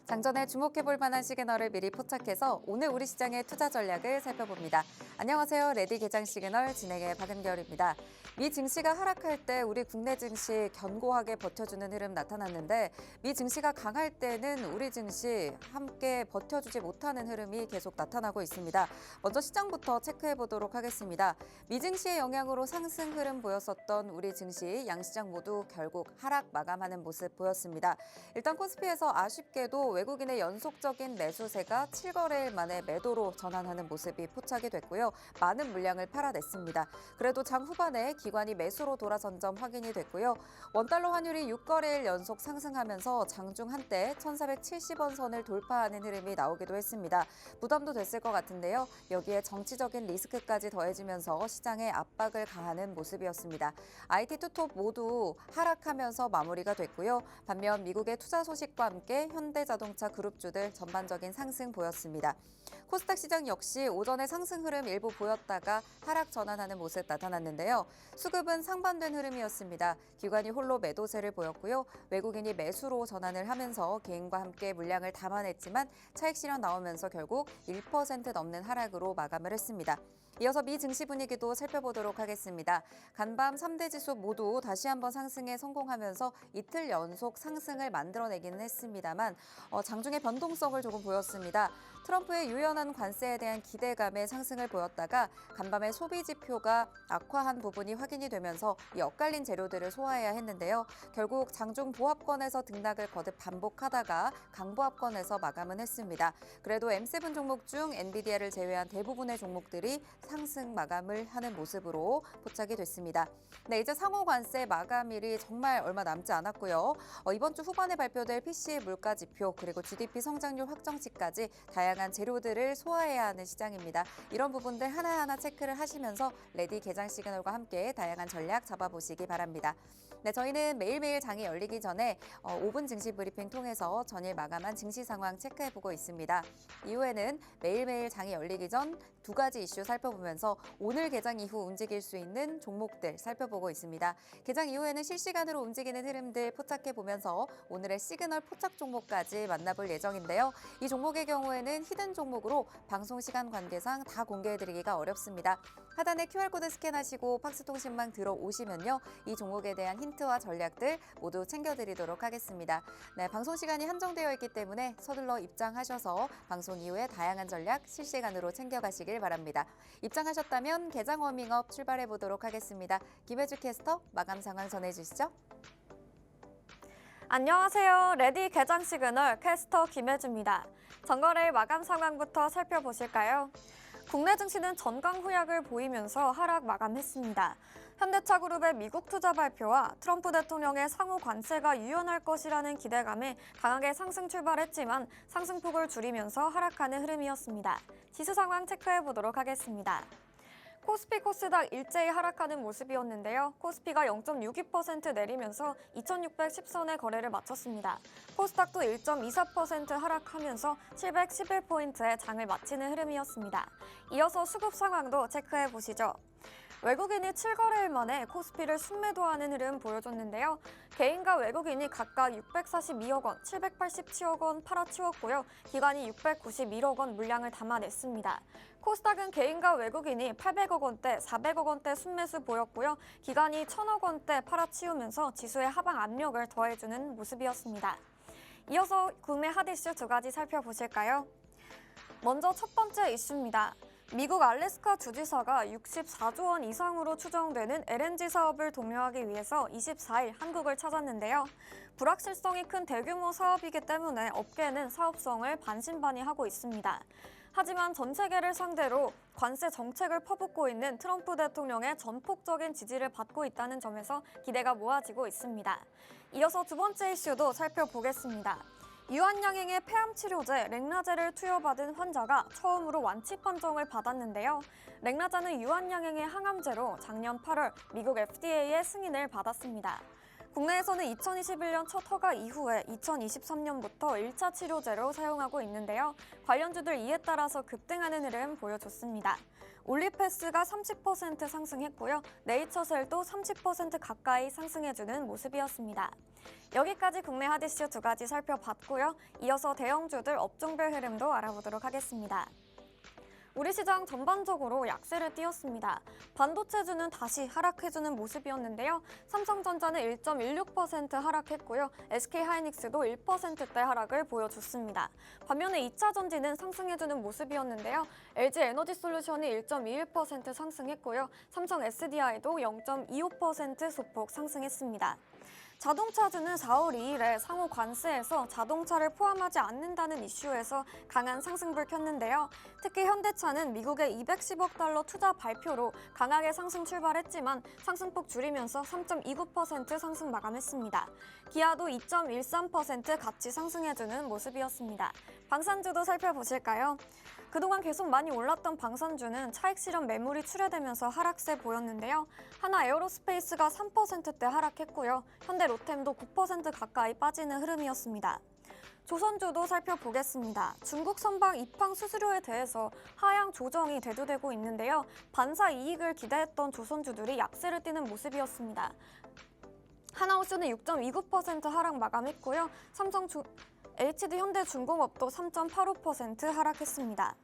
장전에 주목해볼 만한 시그널을 미리 포착해서 오늘 우리 시장의 투자 전략을 살펴봅니다. 안녕하세요. 레디 개장 시그널 진행의 박은결입니다. 미 증시가 하락할 때 우리 국내 증시 견고하게 버텨주는 흐름 나타났는데 미 증시가 강할 때는 우리 증시 함께 버텨주지 못하는 흐름이 계속 나타나고 있습니다. 먼저 시장부터 체크해 보도록 하겠습니다. 미 증시의 영향으로 상승 흐름 보였었던 우리 증시 양시장 모두 결국 하락 마감하는 모습 보였습니다. 일단 코스피에서 아쉽게도 외국인의 연속적인 매수세가 7거래일 만에 매도로 전환하는 모습이 포착이 됐고요. 많은 물량을 팔아냈습니다. 그래도 장 후반에 기관이 매수로 돌아선 점 확인이 됐고요. 원달러 환율이 6거래일 연속 상승하면서 장중 한때 1,470원 선을 돌파하는 흐름이 나오기도 했습니다. 부담도 됐을 것 같은데요. 여기에 정치적인 리스크까지 더해지면서 시장에 압박을 가하는 모습이었습니다. IT 투톱 모두 하락하면서 마무리가 됐고요. 반면 미국의 투자 소식과 함께 현대자동차 그룹주들 전반적인 상승 보였습니다. 코스닥 시장 역시 오전에 상승 흐름 일부 보였다가 하락 전환하는 모습 나타났는데요. 수급은 상반된 흐름이었습니다. 기관이 홀로 매도세를 보였고요. 외국인이 매수로 전환을 하면서 개인과 함께 물량을 담아냈지만 차익 실현 나오면서 결국 1% 넘는 하락으로 마감을 했습니다. 이어서 미 증시 분위기도 살펴보도록 하겠습니다. 간밤 3대 지수 모두 다시 한번 상승에 성공하면서 이틀 연속 상승을 만들어내기는 했습니다만 장중에 변동성을 조금 보였습니다. 트럼프의 유연한 관세에 대한 기대감에 상승을 보였다가 간밤에 소비 지표가 악화한 부분이 확인이 되면서 이 엇갈린 재료들을 소화해야 했는데요. 결국 장중 보합권에서 등락을 거듭 반복하다가 강보합권에서 마감은 했습니다. 그래도 M7 종목 중 엔비디아를 제외한 대부분의 종목들이 상승 마감을 하는 모습으로 포착이 됐습니다. 네, 이제 상호 관세 마감일이 정말 얼마 남지 않았고요. 이번 주 후반에 발표될 PCE 물가 지표 그리고 GDP 성장률 확정치까지 다양한 재료들을 소화해야 하는 시장입니다. 이런 부분들 하나하나 체크를 하시면서 레디 개장 시그널과 함께 다양한 전략 잡아보시기 바랍니다. 네, 저희는 매일매일 장이 열리기 전에 5분 증시 브리핑 통해서 전일 마감한 증시 상황 체크해보고 있습니다. 이후에는 매일매일 장이 열리기 전 두 가지 이슈 살펴보면서 오늘 개장 이후 움직일 수 있는 종목들 살펴보고 있습니다. 개장 이후에는 실시간으로 움직이는 흐름들 포착해보면서 오늘의 시그널 포착 종목까지 만나볼 예정인데요. 이 종목의 경우에는 히든 종목으로 방송 시간 관계상 다 공개해드리기가 어렵습니다. 하단에 QR코드 스캔하시고 팍스통신망 들어오시면요. 이 종목에 대한 힌트와 전략들 모두 챙겨드리도록 하겠습니다. 네, 방송 시간이 한정되어 있기 때문에 서둘러 입장하셔서 방송 이후에 다양한 전략 실시간으로 챙겨가시길 바랍니다. 입장하셨다면 개장 워밍업 출발해 보도록 하겠습니다. 김혜주 캐스터 마감 상황 전해주시죠. 안녕하세요. 레디 개장 시그널 캐스터 김혜주입니다. 전거래일 마감 상황부터 살펴보실까요? 국내 증시는 전강 후약을 보이면서 하락 마감했습니다. 현대차그룹의 미국 투자 발표와 트럼프 대통령의 상호 관세가 유연할 것이라는 기대감에 강하게 상승 출발했지만 상승폭을 줄이면서 하락하는 흐름이었습니다. 지수 상황 체크해 보도록 하겠습니다. 코스피 코스닥 일제히 하락하는 모습이었는데요. 코스피가 0.62% 내리면서 2610선에 거래를 마쳤습니다. 코스닥도 1.24% 하락하면서 711포인트에 장을 마치는 흐름이었습니다. 이어서 수급 상황도 체크해 보시죠. 외국인이 7거래일 만에 코스피를 순매도하는 흐름 보여줬는데요. 개인과 외국인이 각각 642억 원, 787억 원 팔아치웠고요. 기관이 691억 원 물량을 담아냈습니다. 코스닥은 개인과 외국인이 800억 원대, 400억 원대 순매수 보였고요. 기관이 1000억 원대 팔아치우면서 지수의 하방 압력을 더해주는 모습이었습니다. 이어서 국내 핫 이슈 두 가지 살펴보실까요? 먼저 첫 번째 이슈입니다. 미국 알래스카 주지사가 64조 원 이상으로 추정되는 LNG 사업을 독려하기 위해서 24일 한국을 찾았는데요. 불확실성이 큰 대규모 사업이기 때문에 업계는 사업성을 반신반의하고 있습니다. 하지만 전 세계를 상대로 관세 정책을 퍼붓고 있는 트럼프 대통령의 전폭적인 지지를 받고 있다는 점에서 기대가 모아지고 있습니다. 이어서 두 번째 이슈도 살펴보겠습니다. 유한양행의 폐암 치료제 렉나제를 투여받은 환자가 처음으로 완치 판정을 받았는데요. 렉나제는 유한양행의 항암제로 작년 8월 미국 FDA의 승인을 받았습니다. 국내에서는 2021년 첫 허가 이후에 2023년부터 1차 치료제로 사용하고 있는데요. 관련주들 이에 따라서 급등하는 흐름 보여줬습니다. 올리패스가 30% 상승했고요. 네이처셀도 30% 가까이 상승해주는 모습이었습니다. 여기까지 국내 핫이슈 두 가지 살펴봤고요. 이어서 대형주들 업종별 흐름도 알아보도록 하겠습니다. 우리 시장 전반적으로 약세를 띄었습니다. 반도체주는 다시 하락해주는 모습이었는데요. 삼성전자는 1.16% 하락했고요. SK하이닉스도 1%대 하락을 보여줬습니다. 반면에 2차전지는 상승해주는 모습이었는데요. LG에너지솔루션이 1.21% 상승했고요. 삼성 SDI도 0.25% 소폭 상승했습니다. 자동차주는 4월 2일에 상호 관세에서 자동차를 포함하지 않는다는 이슈에서 강한 상승불 켰는데요. 특히 현대차는 미국의 210억 달러 투자 발표로 강하게 상승 출발했지만 상승폭 줄이면서 3.29% 상승 마감했습니다. 기아도 2.13% 같이 상승해주는 모습이었습니다. 방산주도 살펴보실까요? 그동안 계속 많이 올랐던 방산주는 차익 실현 매물이 출회되면서 하락세 보였는데요. 하나 에어로스페이스가 3%대 하락했고요. 현대 로템도 9% 가까이 빠지는 흐름이었습니다. 조선주도 살펴보겠습니다. 중국 선박 입항 수수료에 대해서 하향 조정이 대두되고 있는데요. 반사 이익을 기대했던 조선주들이 약세를 띠는 모습이었습니다. 하나오션은 6.29% 하락 마감했고요. HD현대중공업도 3.85% 하락했습니다.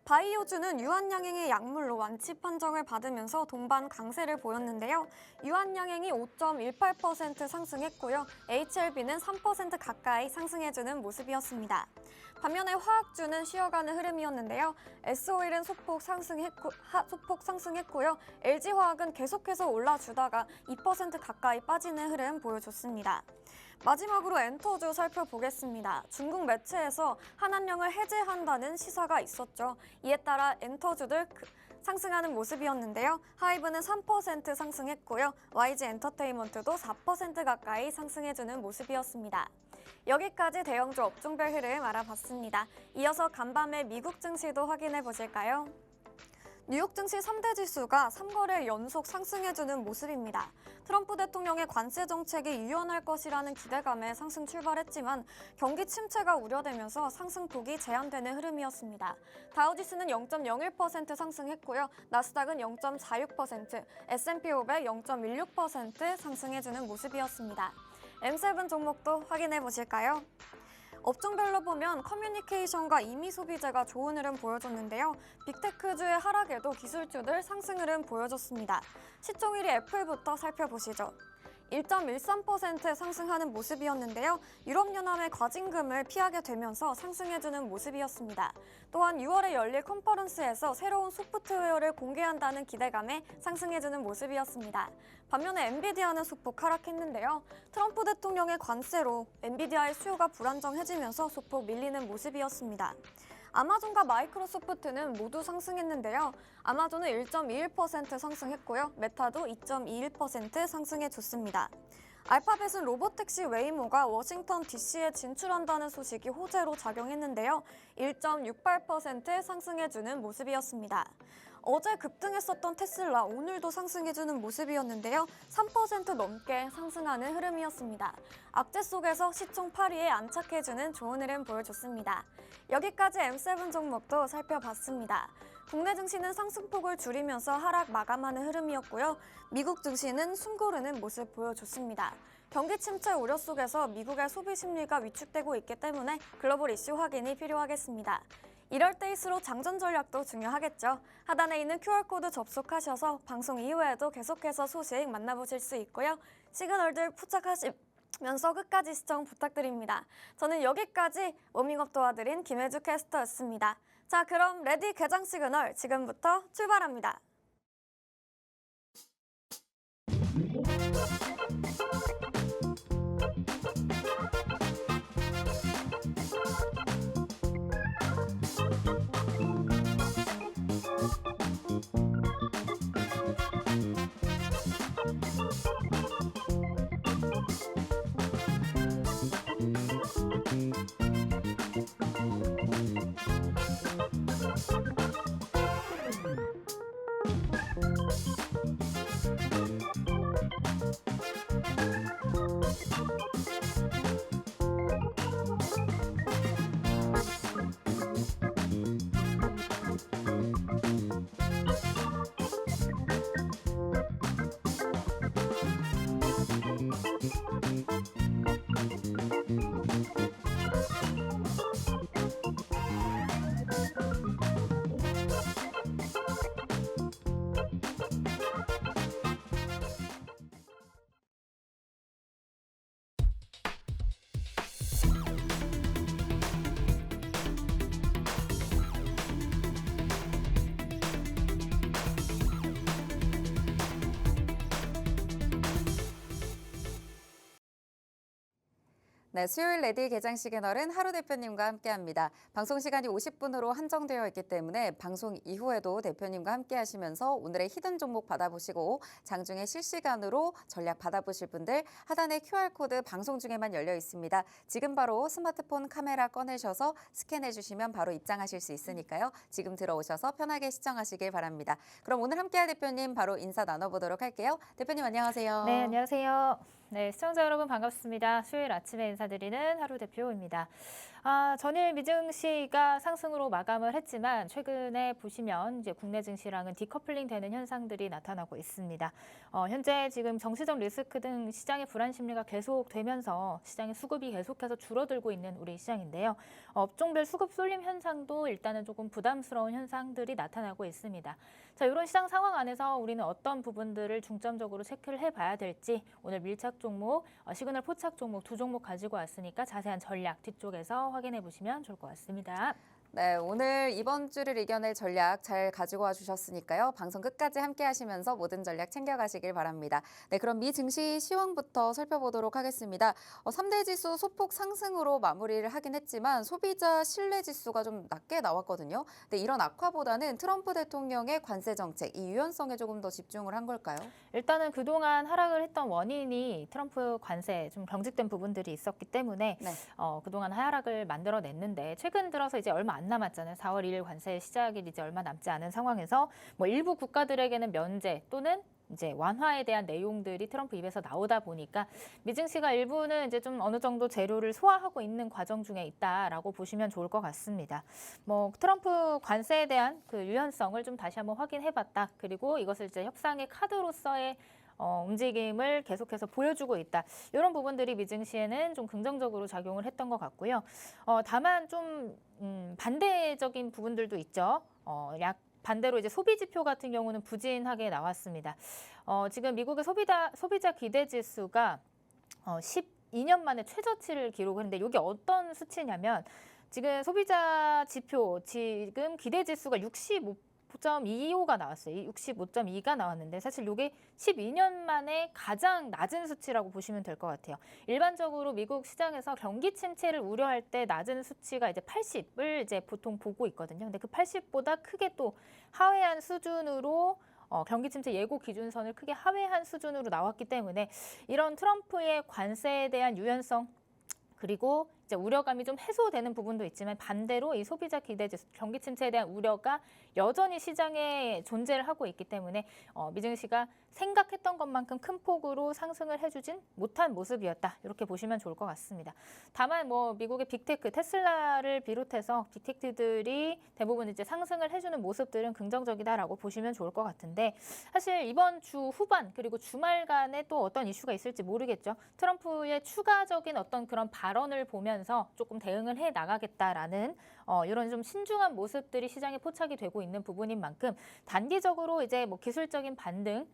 바이오주는 유한양행의 약물로 완치 판정을 받으면서 동반 강세를 보였는데요. 유한양행이 5.18% 상승했고요. HLB는 3% 가까이 상승해주는 모습이었습니다. 반면에 화학주는 쉬어가는 흐름이었는데요. S오일은 소폭 상승했고요. LG화학은 계속해서 올라주다가 2% 가까이 빠지는 흐름 보여줬습니다. 마지막으로 엔터주 살펴보겠습니다. 중국 매체에서 한한령을 해제한다는 시사가 있었죠. 이에 따라 엔터주들 상승하는 모습이었는데요. 하이브는 3% 상승했고요. YG엔터테인먼트도 4% 가까이 상승해주는 모습이었습니다. 여기까지 대형주 업종별 흐름 알아봤습니다. 이어서 간밤의 미국 증시도 확인해 보실까요? 뉴욕 증시 3대 지수가 3거래 연속 상승해주는 모습입니다. 트럼프 대통령의 관세 정책이 유연할 것이라는 기대감에 상승 출발했지만 경기 침체가 우려되면서 상승폭이 제한되는 흐름이었습니다. 다우지수는 0.01% 상승했고요. 나스닥은 0.46%, S&P 500 0.16% 상승해주는 모습이었습니다. M7 종목도 확인해 보실까요? 업종별로 보면 커뮤니케이션과 임의 소비재가 좋은 흐름 보여줬는데요. 빅테크주의 하락에도 기술주들 상승 흐름 보여줬습니다. 시총 1위 애플부터 살펴보시죠. 1.13% 상승하는 모습이었는데요. 유럽연합의 과징금을 피하게 되면서 상승해주는 모습이었습니다. 또한 6월에 열릴 컨퍼런스에서 새로운 소프트웨어를 공개한다는 기대감에 상승해주는 모습이었습니다. 반면에 엔비디아는 소폭 하락했는데요. 트럼프 대통령의 관세로 엔비디아의 수요가 불안정해지면서 소폭 밀리는 모습이었습니다. 아마존과 마이크로소프트는 모두 상승했는데요. 아마존은 1.21% 상승했고요. 메타도 2.21% 상승해줬습니다. 알파벳은 로보택시 웨이모가 워싱턴 DC에 진출한다는 소식이 호재로 작용했는데요. 1.68% 상승해주는 모습이었습니다. 어제 급등했었던 테슬라 오늘도 상승해주는 모습이었는데요. 3% 넘게 상승하는 흐름이었습니다. 악재 속에서 시총 8위에 안착해주는 좋은 흐름 보여줬습니다. 여기까지 M7 종목도 살펴봤습니다. 국내 증시는 상승폭을 줄이면서 하락 마감하는 흐름이었고요. 미국 증시는 숨고르는 모습 보여줬습니다. 경기 침체 우려 속에서 미국의 소비 심리가 위축되고 있기 때문에 글로벌 이슈 확인이 필요하겠습니다. 이럴 때일수록 장전 전략도 중요하겠죠. 하단에 있는 QR코드 접속하셔서 방송 이후에도 계속해서 소식 만나보실 수 있고요. 시그널들 포착하시면서 끝까지 시청 부탁드립니다. 저는 여기까지 워밍업 도와드린 김혜주 캐스터였습니다. 자, 그럼 레디 개장 시그널 지금부터 출발합니다. 네, 수요일 레디 개장 시그널은 하루 대표님과 함께합니다. 방송 시간이 50분으로 한정되어 있기 때문에 방송 이후에도 대표님과 함께하시면서 오늘의 히든 종목 받아보시고 장중에 실시간으로 전략 받아보실 분들 하단에 QR코드 방송 중에만 열려 있습니다. 지금 바로 스마트폰 카메라 꺼내셔서 스캔해 주시면 바로 입장하실 수 있으니까요. 지금 들어오셔서 편하게 시청하시길 바랍니다. 그럼 오늘 함께할 대표님 바로 인사 나눠보도록 할게요. 대표님 안녕하세요. 네, 안녕하세요. 네, 시청자 여러분 반갑습니다. 수요일 아침에 인사드리는 하루 대표입니다. 전일 미증시가 상승으로 마감을 했지만 최근에 보시면 이제 국내 증시랑은 디커플링 되는 현상들이 나타나고 있습니다. 현재 지금 정치적 리스크 등 시장의 불안 심리가 계속되면서 시장의 수급이 계속해서 줄어들고 있는 우리 시장인데요. 업종별 수급 쏠림 현상도 일단은 조금 부담스러운 현상들이 나타나고 있습니다. 자, 이런 시장 상황 안에서 우리는 어떤 부분들을 중점적으로 체크를 해봐야 될지 오늘 밀착 종목, 시그널 포착 종목 두 종목 가지고 왔으니까 자세한 전략 뒤쪽에서 확인해 보시면 좋을 것 같습니다. 네, 오늘 이번 주를 이겨낼 전략 잘 가지고 와 주셨으니까요. 방송 끝까지 함께 하시면서 모든 전략 챙겨가시길 바랍니다. 네, 그럼 미 증시 시황부터 살펴보도록 하겠습니다. 3대 지수 소폭 상승으로 마무리를 하긴 했지만 소비자 신뢰 지수가 좀 낮게 나왔거든요. 근데 이런 악화보다는 트럼프 대통령의 관세 정책, 이 유연성에 조금 더 집중을 한 걸까요? 일단은 그동안 하락을 했던 원인이 트럼프 관세 좀 경직된 부분들이 있었기 때문에 네. 그동안 하락을 만들어냈는데 최근 들어서 이제 얼마 안 남았잖아요. 4월 1일 관세 시작일 이제 얼마 남지 않은 상황에서 뭐 일부 국가들에게는 면제 또는 이제 완화에 대한 내용들이 트럼프 입에서 나오다 보니까 미증시가 일부는 이제 좀 어느 정도 재료를 소화하고 있는 과정 중에 있다라고 보시면 좋을 것 같습니다. 뭐 트럼프 관세에 대한 그 유연성을 좀 다시 한번 확인해봤다. 그리고 이것을 이제 협상의 카드로서의 움직임을 계속해서 보여주고 있다. 이런 부분들이 미증시에는 좀 긍정적으로 작용을 했던 것 같고요. 다만 좀 반대적인 부분들도 있죠. 반대로 이제 소비 지표 같은 경우는 부진하게 나왔습니다. 지금 미국의 소비자 기대 지수가 12년 만에 최저치를 기록했는데 이게 어떤 수치냐면 지금 소비자 지표 지금 기대 지수가 65.25가 나왔어요. 65.2가 나왔는데 사실 이게 12년 만에 가장 낮은 수치라고 보시면 될 것 같아요. 일반적으로 미국 시장에서 경기 침체를 우려할 때 낮은 수치가 이제 80을 이제 보통 보고 있거든요. 근데 그 80보다 크게 또 하회한 수준으로 경기 침체 예고 기준선을 크게 하회한 수준으로 나왔기 때문에 이런 트럼프의 관세에 대한 유연성 그리고 이제 우려감이 좀 해소되는 부분도 있지만 반대로 이 소비자 기대 지수, 경기 침체에 대한 우려가 여전히 시장에 존재를 하고 있기 때문에 미증시가 생각했던 것만큼 큰 폭으로 상승을 해주진 못한 모습이었다. 이렇게 보시면 좋을 것 같습니다. 다만 뭐 미국의 빅테크, 테슬라를 비롯해서 빅테크들이 대부분 이제 상승을 해주는 모습들은 긍정적이다라고 보시면 좋을 것 같은데 사실 이번 주 후반 그리고 주말간에 또 어떤 이슈가 있을지 모르겠죠. 트럼프의 추가적인 어떤 그런 발언을 보면서 조금 대응을 해 나가겠다라는 이런 좀 신중한 모습들이 시장에 포착이 되고 있는 부분인 만큼 단기적으로 이제 뭐 기술적인 반등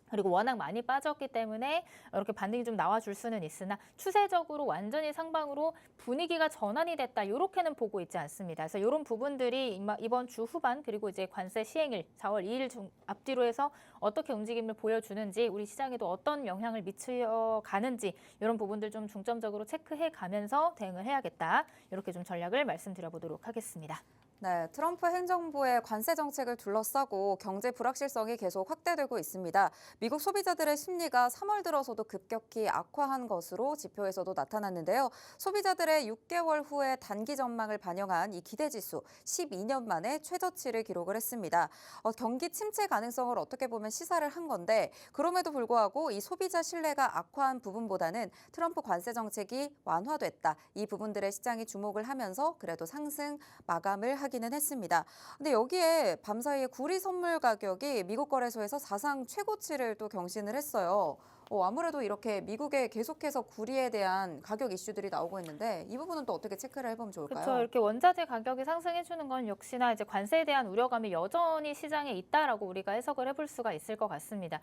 그리고 워낙 많이 빠졌기 때문에 이렇게 반등이 좀 나와줄 수는 있으나 추세적으로 완전히 상방으로 분위기가 전환이 됐다 이렇게는 보고 있지 않습니다. 그래서 이런 부분들이 이번 주 후반 그리고 이제 관세 시행일 4월 2일 앞뒤로 해서 어떻게 움직임을 보여주는지 우리 시장에도 어떤 영향을 미쳐 가는지 이런 부분들 좀 중점적으로 체크해 가면서 대응을 해야겠다. 이렇게 좀 전략을 말씀드려보도록 하겠습니다. 네, 트럼프 행정부의 관세 정책을 둘러싸고 경제 불확실성이 계속 확대되고 있습니다. 미국 소비자들의 심리가 3월 들어서도 급격히 악화한 것으로 지표에서도 나타났는데요. 소비자들의 6개월 후의 단기 전망을 반영한 이 기대지수 12년 만에 최저치를 기록을 했습니다. 경기 침체 가능성을 어떻게 보면 시사를 한 건데 그럼에도 불구하고 이 소비자 신뢰가 악화한 부분보다는 트럼프 관세 정책이 완화됐다. 이 부분들의 시장이 주목을 하면서 그래도 상승 마감을 하기는 했습니다. 근데 여기에 밤사이에 구리 선물 가격이 미국 거래소에서 사상 최고치를 또 경신을 했어요. 아무래도 이렇게 미국에 계속해서 구리에 대한 가격 이슈들이 나오고 있는데 이 부분은 또 어떻게 체크를 해보면 좋을까요? 그렇죠. 이렇게 원자재 가격이 상승해주는 건 역시나 이제 관세에 대한 우려감이 여전히 시장에 있다라고 우리가 해석을 해볼 수가 있을 것 같습니다.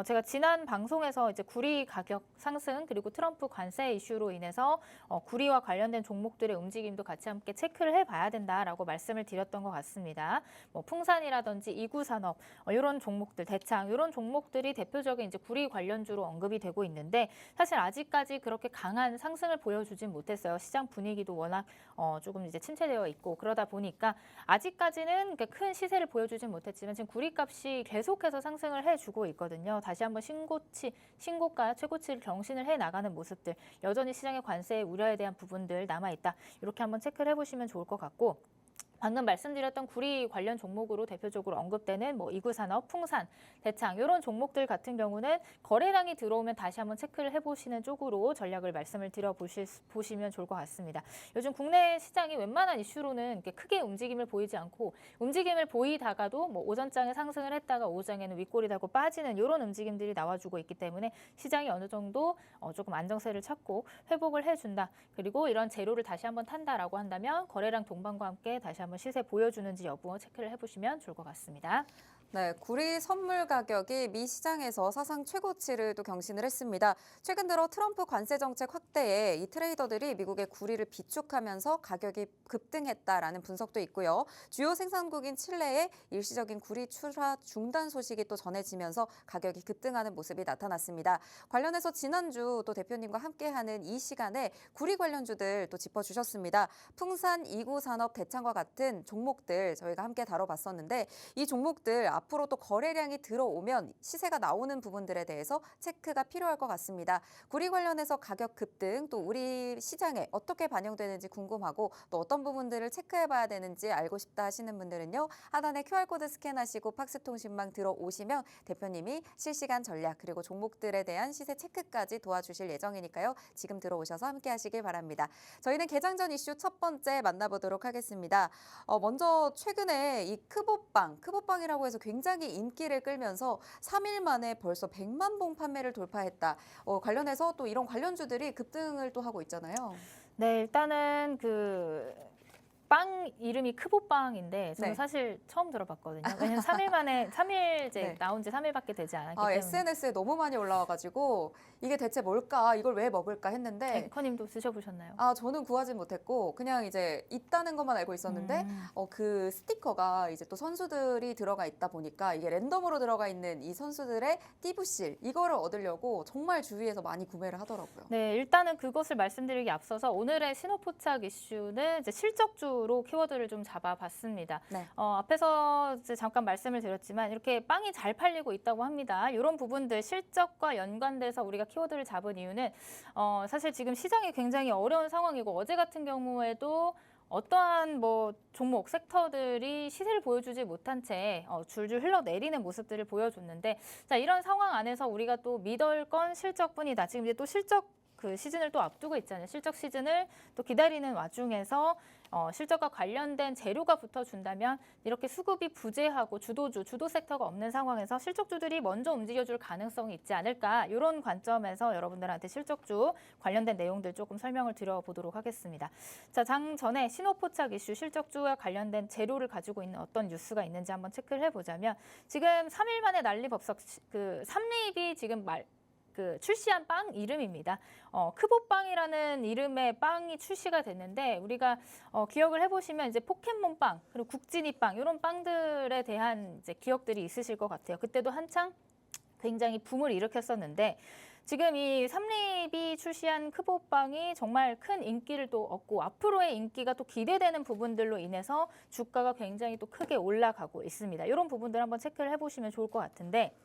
제가 지난 방송에서 이제 구리 가격 상승 그리고 트럼프 관세 이슈로 인해서 구리와 관련된 종목들의 움직임도 같이 함께 체크를 해봐야 된다라고 말씀을 드렸던 것 같습니다. 뭐 풍산이라든지 이구산업 이런 종목들, 대창 이런 종목들이 대표적인 이제 구리 관련주로 언급이 되고 있는데 사실 아직까지 그렇게 강한 상승을 보여주진 못했어요. 시장 분위기도 워낙 조금 이제 침체되어 있고 그러다 보니까 아직까지는 큰 시세를 보여주진 못했지만 지금 구리값이 계속해서 상승을 해주고 있거든요. 다시 한번 신고가 최고치를 경신을 해 나가는 모습들, 여전히 시장의 관세의 우려에 대한 부분들 남아있다. 이렇게 한번 체크를 해보시면 좋을 것 같고, 방금 말씀드렸던 구리 관련 종목으로 대표적으로 언급되는 뭐 이구산업, 풍산, 대창 이런 종목들 같은 경우는 거래량이 들어오면 다시 한번 체크를 해보시는 쪽으로 전략을 말씀을 보시면 좋을 것 같습니다. 요즘 국내 시장이 웬만한 이슈로는 이렇게 크게 움직임을 보이지 않고 움직임을 보이다가도 뭐 오전장에 상승을 했다가 오후장에는 윗골이 달고 빠지는 이런 움직임들이 나와주고 있기 때문에 시장이 어느 정도 조금 안정세를 찾고 회복을 해준다. 그리고 이런 재료를 다시 한번 탄다라고 한다면 거래량 동반과 함께 다시 한번 시세 보여주는지 여부 체크를 해보시면 좋을 것 같습니다. 네, 구리 선물 가격이 미 시장에서 사상 최고치를 또 경신을 했습니다. 최근 들어 트럼프 관세 정책 확대에 이 트레이더들이 미국의 구리를 비축하면서 가격이 급등했다라는 분석도 있고요. 주요 생산국인 칠레의 일시적인 구리 출하 중단 소식이 또 전해지면서 가격이 급등하는 모습이 나타났습니다. 관련해서 지난주 또 대표님과 함께하는 이 시간에 구리 관련주들 또 짚어주셨습니다. 풍산, 이구산업, 대창과 같은 종목들 저희가 함께 다뤄봤었는데 이 종목들 앞으로 또 거래량이 들어오면 시세가 나오는 부분들에 대해서 체크가 필요할 것 같습니다. 구리 관련해서 가격 급등 또 우리 시장에 어떻게 반영되는지 궁금하고 또 어떤 부분들을 체크해봐야 되는지 알고 싶다 하시는 분들은요. 하단에 QR코드 스캔하시고 팍스통신망 들어오시면 대표님이 실시간 전략 그리고 종목들에 대한 시세 체크까지 도와주실 예정이니까요. 지금 들어오셔서 함께 하시길 바랍니다. 저희는 개장 전 이슈 첫 번째 만나보도록 하겠습니다. 먼저 최근에 이 크보빵이라고 해서 굉장히 인기를 끌면서 3일 만에 벌써 100만 봉 판매를 돌파했다. 관련해서 또 이런 관련주들이 급등을 또 하고 있잖아요. 네, 일단은 빵 이름이 크보빵인데 저는 네. 사실 처음 들어봤거든요. 왜냐면 3일 이제 네. 나온 지 3일밖에 되지 않았기 때문에. SNS에 너무 많이 올라와가지고 이게 대체 뭘까, 이걸 왜 먹을까 했는데 앵커님도 드셔보셨나요? 저는 구하진 못했고 그냥 이제 있다는 것만 알고 있었는데 그 스티커가 이제 또 선수들이 들어가 있다 보니까 이게 랜덤으로 들어가 있는 이 선수들의 띠부실 이거를 얻으려고 정말 주위에서 많이 구매를 하더라고요. 네, 일단은 그것을 말씀드리기 앞서서 오늘의 신호포착 이슈는 이제 실적주로 키워드를 좀 잡아봤습니다. 네. 앞에서 이제 잠깐 말씀을 드렸지만 이렇게 빵이 잘 팔리고 있다고 합니다. 이런 부분들 실적과 연관돼서 우리가 키워드를 잡은 이유는 사실 지금 시장이 굉장히 어려운 상황이고 어제 같은 경우에도 어떠한 뭐 종목 섹터들이 시세를 보여주지 못한 채 줄줄 흘러내리는 모습들을 보여줬는데 자 이런 상황 안에서 우리가 또 믿을 건 실적뿐이다. 지금 이제 또 실적 그 시즌을 또 앞두고 있잖아요. 실적 시즌을 또 기다리는 와중에서 실적과 관련된 재료가 붙어준다면 이렇게 수급이 부재하고 주도 섹터가 없는 상황에서 실적주들이 먼저 움직여줄 가능성이 있지 않을까 이런 관점에서 여러분들한테 실적주 관련된 내용들 조금 설명을 드려보도록 하겠습니다. 자, 장 전에 신호포착 이슈 실적주와 관련된 재료를 가지고 있는 어떤 뉴스가 있는지 한번 체크를 해보자면 지금 3일 만에 난리법석 삼립이 지금 출시한 빵 이름입니다. 크보빵이라는 이름의 빵이 출시가 됐는데 우리가 기억을 해보시면 이제 포켓몬빵 그리고 국진이빵 이런 빵들에 대한 이제 기억들이 있으실 것 같아요. 그때도 한창 굉장히 붐을 일으켰었는데 지금 이 삼립이 출시한 크보빵이 정말 큰 인기를 또 얻고 앞으로의 인기가 또 기대되는 부분들로 인해서 주가가 굉장히 또 크게 올라가고 있습니다. 이런 부분들 한번 체크를 해보시면 좋을 것 같은데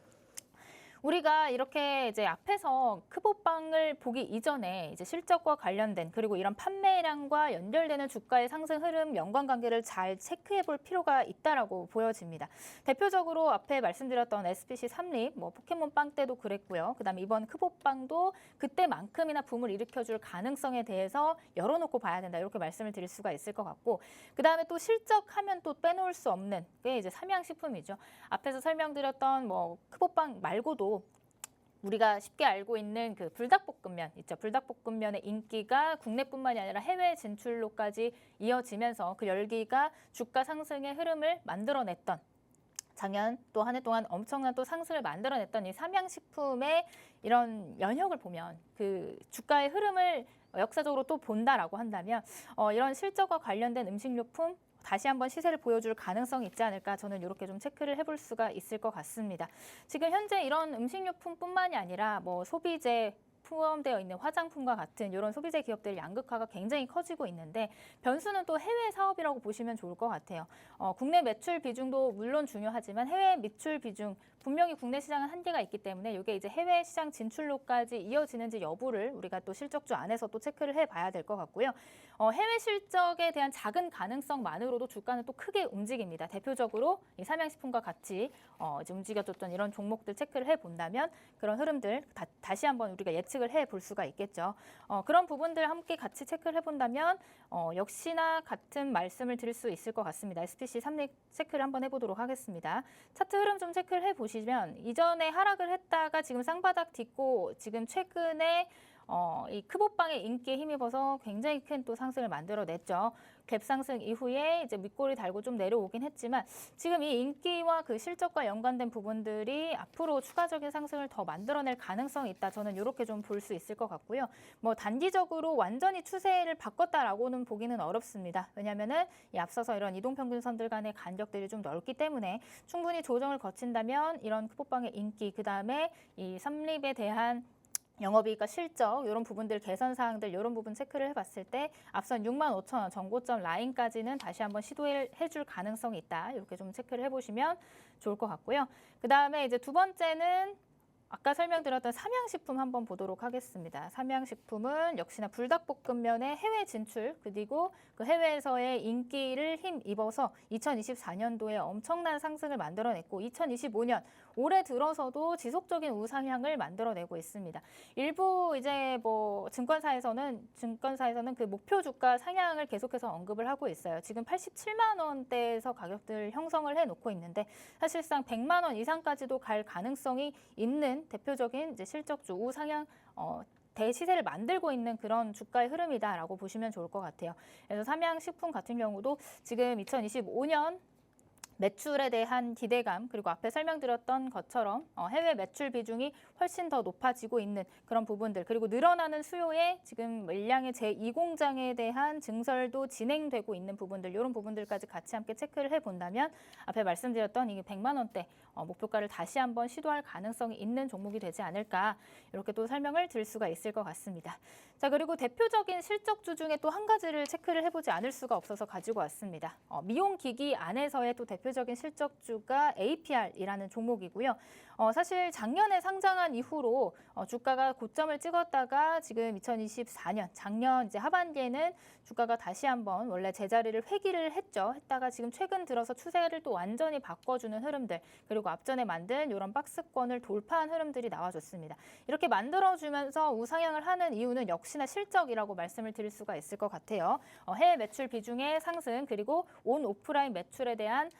우리가 이렇게 이제 앞에서 크보빵을 보기 이전에 이제 실적과 관련된 그리고 이런 판매량과 연결되는 주가의 상승 흐름 연관관계를 잘 체크해 볼 필요가 있다라고 보여집니다. 대표적으로 앞에 말씀드렸던 SPC 삼립, 뭐 포켓몬빵 때도 그랬고요. 그다음에 이번 크보빵도 그때만큼이나 붐을 일으켜줄 가능성에 대해서 열어놓고 봐야 된다. 이렇게 말씀을 드릴 수가 있을 것 같고 그다음에 또 실적하면 또 빼놓을 수 없는 게 이제 삼양식품이죠. 앞에서 설명드렸던 뭐 크보빵 말고도 우리가 쉽게 알고 있는 그 불닭볶음면 있죠. 불닭볶음면의 인기가 국내뿐만이 아니라 해외 진출로까지 이어지면서 그 열기가 주가 상승의 흐름을 만들어냈던 작년 또 한 해 동안 엄청난 또 상승을 만들어냈던 이 삼양식품의 이런 연혁을 보면 그 주가의 흐름을 역사적으로 또 본다라고 한다면 이런 실적과 관련된 음식료품 다시 한번 시세를 보여줄 가능성이 있지 않을까 저는 이렇게 좀 체크를 해볼 수가 있을 것 같습니다. 지금 현재 이런 음식료품뿐만이 아니라 뭐 소비재 포함되어 있는 화장품과 같은 이런 소비재 기업들의 양극화가 굉장히 커지고 있는데 변수는 또 해외 사업이라고 보시면 좋을 것 같아요. 국내 매출 비중도 물론 중요하지만 해외 매출 비중 분명히 국내 시장은 한계가 있기 때문에 이게 이제 해외 시장 진출로까지 이어지는지 여부를 우리가 또 실적주 안에서 또 체크를 해봐야 될 것 같고요. 해외 실적에 대한 작은 가능성만으로도 주가는 또 크게 움직입니다. 대표적으로 이 삼양식품과 같이 이제 움직여줬던 이런 종목들 체크를 해본다면 그런 흐름들 다시 한번 우리가 예측을 해볼 수가 있겠죠. 그런 부분들 함께 같이 체크를 해본다면 역시나 같은 말씀을 드릴 수 있을 것 같습니다. SPC 3릭 체크를 한번 해보도록 하겠습니다. 차트 흐름 좀 체크를 해보시면 이전에 하락을 했다가 지금 쌍바닥 딛고 지금 최근에 이 크보빵의 인기에 힘입어서 굉장히 큰 또 상승을 만들어냈죠. 갭 상승 이후에 이제 밑꼬리 달고 좀 내려오긴 했지만 지금 이 인기와 그 실적과 연관된 부분들이 앞으로 추가적인 상승을 더 만들어낼 가능성이 있다. 저는 이렇게 좀 볼 수 있을 것 같고요. 뭐 단기적으로 완전히 추세를 바꿨다라고는 보기는 어렵습니다. 왜냐하면은 이 앞서서 이런 이동평균선들 간의 간격들이 좀 넓기 때문에 충분히 조정을 거친다면 이런 크보빵의 인기, 그 다음에 이 삼립에 대한 영업이익과 실적 이런 부분들 개선 사항들 이런 부분 체크를 해봤을 때 앞선 65,000원 정고점 라인까지는 다시 한번 시도해줄 가능성이 있다. 이렇게 좀 체크를 해보시면 좋을 것 같고요. 그 다음에 이제 두 번째는 아까 설명드렸던 삼양식품 한번 보도록 하겠습니다. 삼양식품은 역시나 불닭볶음면의 해외 진출 그리고 그 해외에서의 인기를 힘입어서 2024년도에 엄청난 상승을 만들어냈고 2025년 올해 들어서도 지속적인 우상향을 만들어내고 있습니다. 일부 이제 뭐 증권사에서는 그 목표 주가 상향을 계속해서 언급을 하고 있어요. 지금 87만 원대에서 가격들 형성을 해놓고 있는데 사실상 100만 원 이상까지도 갈 가능성이 있는 대표적인 이제 실적주 우상향 대시세를 만들고 있는 그런 주가의 흐름이다라고 보시면 좋을 것 같아요. 그래서 삼양식품 같은 경우도 지금 2025년 매출에 대한 기대감 그리고 앞에 설명드렸던 것처럼 해외 매출 비중이 훨씬 더 높아지고 있는 그런 부분들 그리고 늘어나는 수요에 지금 물량의 제2공장에 대한 증설도 진행되고 있는 부분들 이런 부분들까지 같이 함께 체크를 해본다면 앞에 말씀드렸던 이게 100만 원대 목표가를 다시 한번 시도할 가능성이 있는 종목이 되지 않을까 이렇게 또 설명을 드릴 수가 있을 것 같습니다. 자 그리고 대표적인 실적주 중에 또 한 가지를 체크를 해보지 않을 수가 없어서 가지고 왔습니다. 미용기기 안에서의 또 대표적인 실적주가 APR이라는 종목이고요. 사실 작년에 상장한 이후로 주가가 고점을 찍었다가 지금 2024년 작년 이제 하반기에는 주가가 다시 한번 원래 제자리를 회귀를 했다가 지금 최근 들어서 추세를 또 완전히 바꿔주는 흐름들 그리고 앞전에 만든 이런 박스권을 돌파한 흐름들이 나와줬습니다. 이렇게 만들어주면서 우상향을 하는 이유는 역시나 실적이라고 말씀을 드릴 수가 있을 것 같아요. 해외 매출 비중의 상승 그리고 온 오프라인 매출에 대한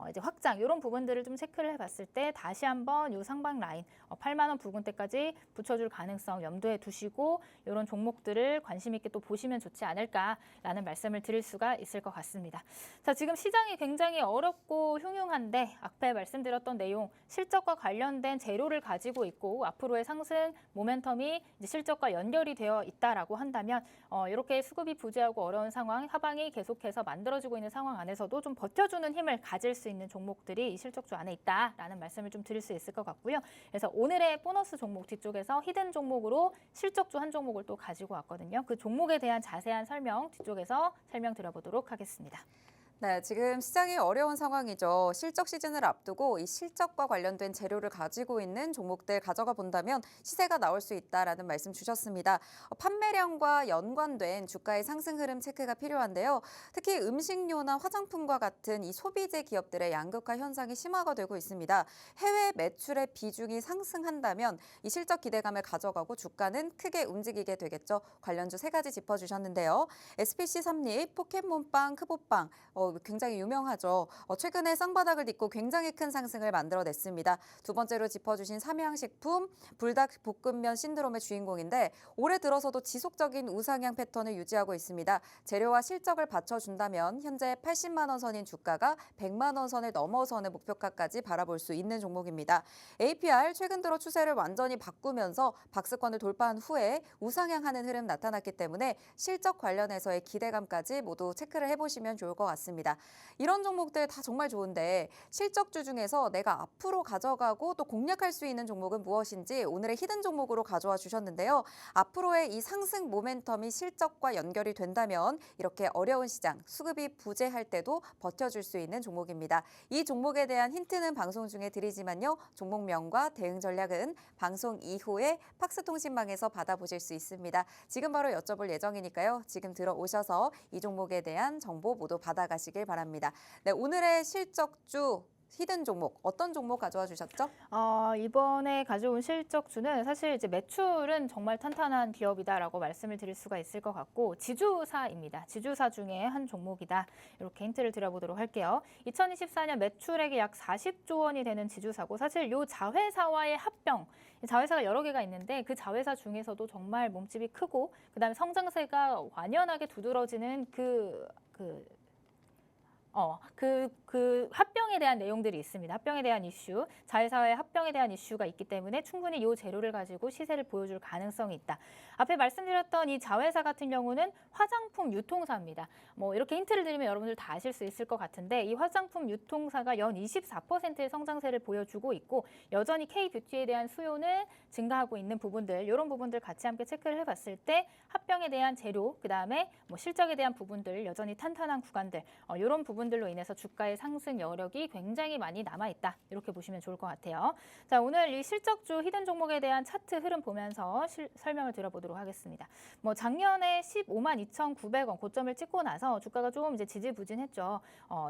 이제 확장 이런 부분들을 좀 체크를 해봤을 때 다시 한번 이 상방 라인 8만 원 부근대까지 붙여줄 가능성 염두에 두시고 이런 종목들을 관심 있게 또 보시면 좋지 않을까라는 말씀을 드릴 수가 있을 것 같습니다. 자 지금 시장이 굉장히 어렵고 흉흉한데 앞에 말씀드렸던 내용 실적과 관련된 재료를 가지고 있고 앞으로의 상승 모멘텀이 이제 실적과 연결이 되어 있다라고 한다면 이렇게 수급이 부재하고 어려운 상황 하방이 계속해서 만들어지고 있는 상황 안에서도 좀 버텨주는 힘을 가질 수 있는 종목들이 이 실적주 안에 있다라는 말씀을 좀 드릴 수 있을 것 같고요. 그래서 오늘의 보너스 종목 뒤쪽에서 히든 종목으로 실적주 한 종목을 또 가지고 왔거든요. 그 종목에 대한 자세한 설명 뒤쪽에서 설명드려보도록 하겠습니다. 네, 지금 시장이 어려운 상황이죠. 실적 시즌을 앞두고 이 실적과 관련된 재료를 가지고 있는 종목들 가져가 본다면 시세가 나올 수 있다라는 말씀 주셨습니다. 판매량과 연관된 주가의 상승 흐름 체크가 필요한데요. 특히 음식료나 화장품과 같은 이 소비재 기업들의 양극화 현상이 심화가 되고 있습니다. 해외 매출의 비중이 상승한다면 이 실적 기대감을 가져가고 주가는 크게 움직이게 되겠죠. 관련주 세 가지 짚어주셨는데요. SPC 삼립, 포켓몬빵, 크보빵 굉장히 유명하죠. 최근에 쌍바닥을 딛고 굉장히 큰 상승을 만들어냈습니다. 두 번째로 짚어주신 삼양식품, 불닭볶음면 신드롬의 주인공인데 올해 들어서도 지속적인 우상향 패턴을 유지하고 있습니다. 재료와 실적을 받쳐준다면 현재 80만 원 선인 주가가 100만 원 선을 넘어서는 목표가까지 바라볼 수 있는 종목입니다. APR 최근 들어 추세를 완전히 바꾸면서 박스권을 돌파한 후에 우상향하는 흐름 나타났기 때문에 실적 관련해서의 기대감까지 모두 체크를 해보시면 좋을 것 같습니다. 있습니다. 이런 종목들 다 정말 좋은데 실적주 중에서 내가 앞으로 가져가고 또 공략할 수 있는 종목은 무엇인지 오늘의 히든 종목으로 가져와 주셨는데요. 앞으로의 이 상승 모멘텀이 실적과 연결이 된다면 이렇게 어려운 시장, 수급이 부재할 때도 버텨줄 수 있는 종목입니다. 이 종목에 대한 힌트는 방송 중에 드리지만요. 종목명과 대응 전략은 방송 이후에 팍스통신망에서 받아보실 수 있습니다. 지금 바로 여쭤볼 예정이니까요. 지금 들어오셔서 이 종목에 대한 정보 모두 받아가시길 바랍니다. 네, 오늘의 실적주 히든 종목 어떤 종목 가져와 주셨죠? 이번에 가져온 실적주는 사실 이제 매출은 정말 탄탄한 기업이다라고 말씀을 드릴 수가 있을 것 같고 지주사입니다. 지주사 중에 한 종목이다. 이렇게 힌트를 드려보도록 할게요. 2024년 매출액이 약 40조 원이 되는 지주사고 사실 이 자회사와의 합병, 자회사가 여러 개가 있는데 그 자회사 중에서도 정말 몸집이 크고 그다음에 성장세가 완연하게 두드러지는 그 합병에 대한 내용들이 있습니다. 합병에 대한 이슈, 자회사의 합병에 대한 이슈가 있기 때문에 충분히 이 재료를 가지고 시세를 보여줄 가능성이 있다. 앞에 말씀드렸던 이 자회사 같은 경우는 화장품 유통사입니다. 이렇게 힌트를 드리면 여러분들 다 아실 수 있을 것 같은데 이 화장품 유통사가 연 24%의 성장세를 보여주고 있고 여전히 K-뷰티에 대한 수요는 증가하고 있는 부분들, 이런 부분들 같이 함께 체크를 해봤을 때 합병에 대한 재료, 그다음에 실적에 대한 부분들, 여전히 탄탄한 구간들, 이런 부분들로 인해서 주가의 상승 여력이 굉장히 많이 남아있다. 이렇게 보시면 좋을 것 같아요. 자, 오늘 이 실적주 히든 종목에 대한 차트 흐름 보면서 설명을 드려보도록 하겠습니다. 작년에 152,900원 고점을 찍고 나서 주가가 좀 이제 지지부진했죠.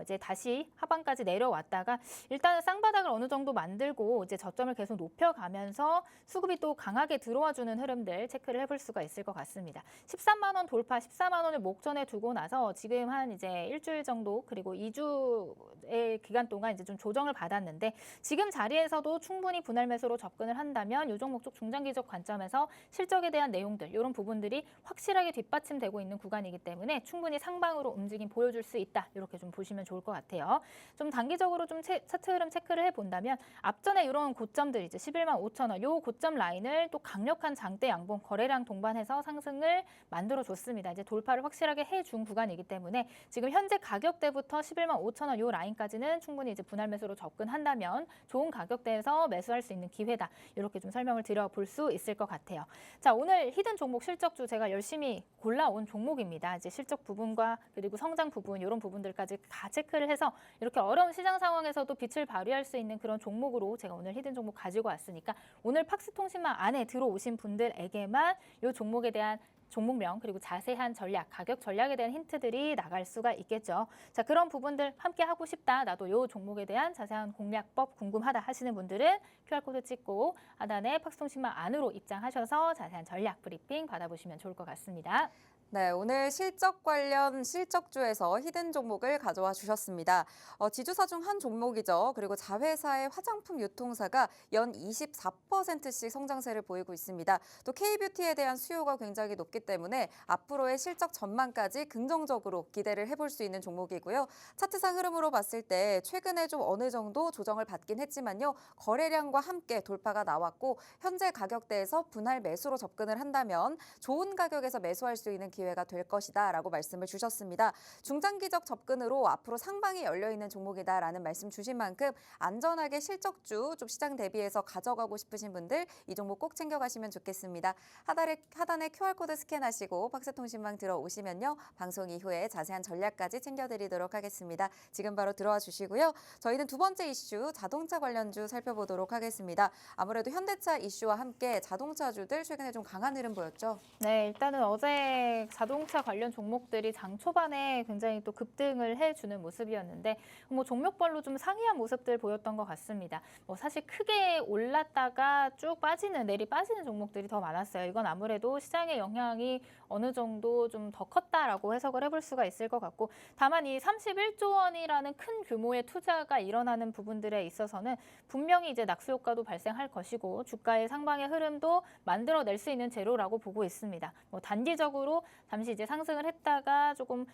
이제 다시 하방까지 내려왔다가 일단은 쌍바닥을 어느 정도 만들고 이제 저점을 계속 높여가면서 수급이 또 강하게 들어와주는 흐름들 체크를 해볼 수가 있을 것 같습니다. 13만 원 돌파, 14만 원을 목전에 두고 나서 지금 한 이제 일주일 정도 그리고 2주의 기간 동안 이제 좀 조정을 받았는데 지금 자리에서도 충분히 분할 매수로 접근을 한다면 이 종목 쪽 중장기적 관점에서 실적에 대한 내용들 이런 부분들이 확실하게 뒷받침되고 있는 구간이기 때문에 충분히 상방으로 움직임 보여줄 수 있다. 이렇게 좀 보시면 좋을 것 같아요. 좀 단기적으로 좀 차트 흐름 체크를 해본다면 앞전에 이런 고점들 이제 11만 5천 원, 요 고점 라인을 또 강력한 장대 양봉 거래량 동반해서 상승을 만들어줬습니다. 이제 돌파를 확실하게 해준 구간이기 때문에 지금 현재 가격대부터 11만 5천 원 요 라인까지는 충분히 이제 분할 매수로 접근한다면 좋은 가격대에서 매수할 수 있는 기회다. 이렇게 좀 설명을 드려볼 수 있을 것 같아요. 자, 오늘 히든 종목 실적주 제가 열심히 골라온 종목입니다. 이제 실적 부분과 그리고 성장 부분 이런 부분들까지 다 체크를 해서 이렇게 어려운 시장 상황에서도 빛을 발휘할 수 있는 그런 종목으로 제가 오늘 히든 종목 가지고 왔으니까 오늘 팍스통신망 안에 들어오신 분들에게만 이 종목에 대한 종목명 그리고 자세한 전략, 가격 전략에 대한 힌트들이 나갈 수가 있겠죠. 자, 그런 부분들 함께 하고 싶다. 나도 이 종목에 대한 자세한 공략법 궁금하다 하시는 분들은 QR코드 찍고 하단에 팍스통신망 안으로 입장하셔서 자세한 전략 브리핑 받아보시면 좋을 것 같습니다. 네, 오늘 실적 관련 실적주에서 히든 종목을 가져와 주셨습니다. 지주사 중 한 종목이죠. 그리고 자회사의 화장품 유통사가 연 24%씩 성장세를 보이고 있습니다. 또 K-뷰티에 대한 수요가 굉장히 높기 때문에 앞으로의 실적 전망까지 긍정적으로 기대를 해볼 수 있는 종목이고요. 차트상 흐름으로 봤을 때 최근에 좀 어느 정도 조정을 받긴 했지만요. 거래량과 함께 돌파가 나왔고 현재 가격대에서 분할 매수로 접근을 한다면 좋은 가격에서 매수할 수 있는 기회가 될 것이다 라고 말씀을 주셨습니다. 중장기적 접근으로 앞으로 상방이 열려있는 종목이다라는 말씀 주신 만큼 안전하게 실적주 좀 시장 대비해서 가져가고 싶으신 분들 이 종목 꼭 챙겨가시면 좋겠습니다. 하단에 QR코드 스캔하시고 팍스통신망 들어오시면요. 방송 이후에 자세한 전략까지 챙겨드리도록 하겠습니다. 지금 바로 들어와 주시고요. 저희는 두 번째 이슈 자동차 관련주 살펴보도록 하겠습니다. 아무래도 현대차 이슈와 함께 자동차주들 최근에 좀 강한 흐름 보였죠? 네, 일단은 어제 자동차 관련 종목들이 장 초반에 굉장히 또 급등을 해주는 모습이었는데 종목별로 좀 상이한 모습들 보였던 것 같습니다. 사실 크게 올랐다가 쭉 내리 빠지는 종목들이 더 많았어요. 이건 아무래도 시장의 영향이 어느 정도 좀 더 컸다라고 해석을 해볼 수가 있을 것 같고 다만 이 31조 원이라는 큰 규모의 투자가 일어나는 부분들에 있어서는 분명히 이제 낙수 효과도 발생할 것이고 주가의 상방의 흐름도 만들어낼 수 있는 재료라고 보고 있습니다. 단기적으로 잠시 이제 상승을 했다가 조금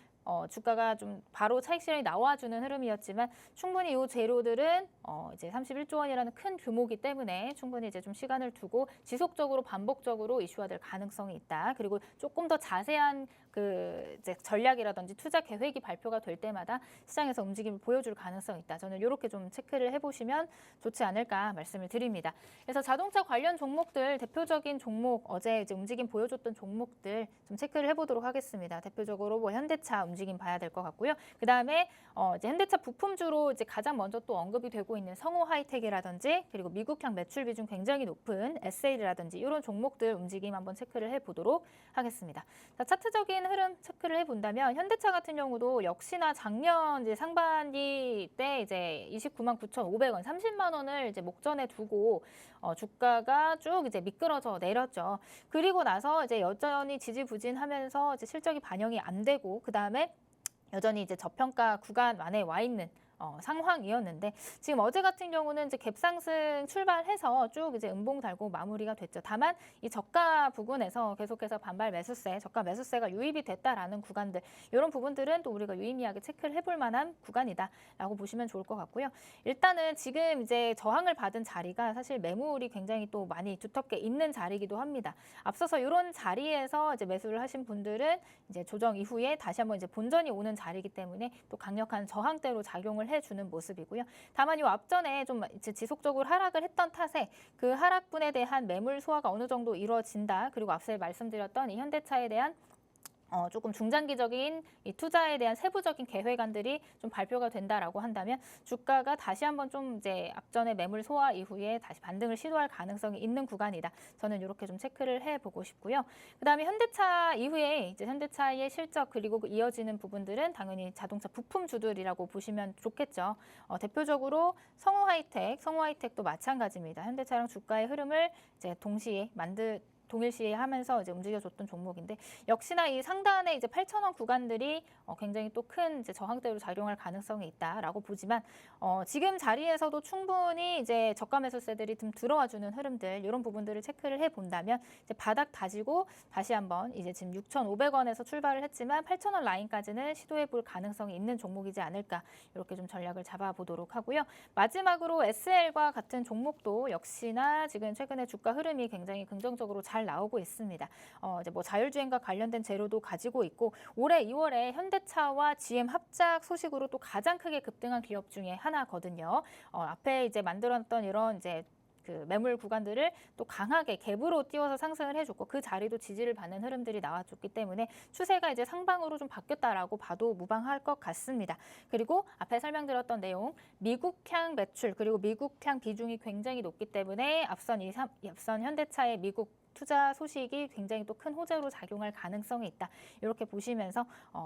주가가 좀 바로 차익 실현이 나와주는 흐름이었지만 충분히 이 재료들은 이제 31조 원이라는 큰 규모이기 때문에 충분히 이제 좀 시간을 두고 지속적으로 반복적으로 이슈화될 가능성이 있다. 그리고 조금 더 자세한 그 이제 전략이라든지 투자 계획이 발표가 될 때마다 시장에서 움직임을 보여줄 가능성이 있다. 저는 이렇게 좀 체크를 해보시면 좋지 않을까 말씀을 드립니다. 그래서 자동차 관련 종목들 대표적인 종목 어제 이제 움직임 보여줬던 종목들 좀 체크를 해보도록 하겠습니다. 대표적으로 뭐 현대차 움직임 봐야 될 것 같고요. 그 다음에 이제 현대차 부품주로 이제 가장 먼저 또 언급이 되고 있는 성호 하이텍이라든지 그리고 미국향 매출 비중 굉장히 높은 SL이라든지 이런 종목들 움직임 한번 체크를 해보도록 하겠습니다. 자, 차트적인 흐름 체크를 해본다면 현대차 같은 경우도 역시나 작년 이제 상반기 때 이제 29만 9,500원, 30만 원을 이제 목전에 두고 주가가 쭉 이제 미끄러져 내렸죠. 그리고 나서 이제 여전히 지지부진하면서 이제 실적이 반영이 안 되고 그 다음에 여전히 이제 저평가 구간 안에 와 있는 상황이었는데 지금 어제 같은 경우는 이제 갭상승 출발해서 쭉 이제 음봉 달고 마무리가 됐죠. 다만 이 저가 부근에서 계속해서 반발 매수세, 저가 매수세가 유입이 됐다라는 구간들 이런 부분들은 또 우리가 유의미하게 체크를 해볼 만한 구간이다라고 보시면 좋을 것 같고요. 일단은 지금 이제 저항을 받은 자리가 사실 매물이 굉장히 또 많이 두텁게 있는 자리이기도 합니다. 앞서서 이런 자리에서 이제 매수를 하신 분들은 이제 조정 이후에 다시 한번 이제 본전이 오는 자리이기 때문에 또 강력한 저항대로 작용을 해주는 모습이고요. 다만 이 앞전에 좀 이제 지속적으로 하락을 했던 탓에 그 하락분에 대한 매물 소화가 어느 정도 이루어진다. 그리고 앞서 말씀드렸던 이 현대차에 대한 조금 중장기적인 이 투자에 대한 세부적인 계획안들이 좀 발표가 된다라고 한다면 주가가 다시 한번 좀 이제 앞전에 매물 소화 이후에 다시 반등을 시도할 가능성이 있는 구간이다. 저는 이렇게 좀 체크를 해보고 싶고요. 그다음에 현대차 이후에 이제 현대차의 실적 그리고 그 이어지는 부분들은 당연히 자동차 부품주들이라고 보시면 좋겠죠. 대표적으로 성호 하이텍도 마찬가지입니다. 현대차랑 주가의 흐름을 이제 동일시에 하면서 이제 움직여줬던 종목인데 역시나 이 상단에 이제 8,000원 구간들이 굉장히 또 큰 이제 저항대로 작용할 가능성이 있다라고 보지만 지금 자리에서도 충분히 이제 저가 매수세들이 좀 들어와주는 흐름들 이런 부분들을 체크를 해본다면 이제 바닥 다지고 다시 한번 이제 지금 6,500원에서 출발을 했지만 8,000원 라인까지는 시도해볼 가능성이 있는 종목이지 않을까 이렇게 좀 전략을 잡아보도록 하고요. 마지막으로 SL과 같은 종목도 역시나 지금 최근에 주가 흐름이 굉장히 긍정적으로 잘 나오고 있습니다. 이제 뭐 자율주행과 관련된 재료도 가지고 있고 올해 2월에 현대차와 GM 합작 소식으로 또 가장 크게 급등한 기업 중에 하나거든요. 앞에 이제 만들었던 이런 이제 그 매물 구간들을 또 강하게 갭으로 띄워서 상승을 해줬고 그 자리도 지지를 받는 흐름들이 나와줬기 때문에 추세가 이제 상방으로 좀 바뀌었다라고 봐도 무방할 것 같습니다. 그리고 앞에 설명드렸던 내용 미국향 매출 그리고 미국향 비중이 굉장히 높기 때문에 앞선 현대차의 미국 투자 소식이 굉장히 또 큰 호재로 작용할 가능성이 있다. 이렇게 보시면서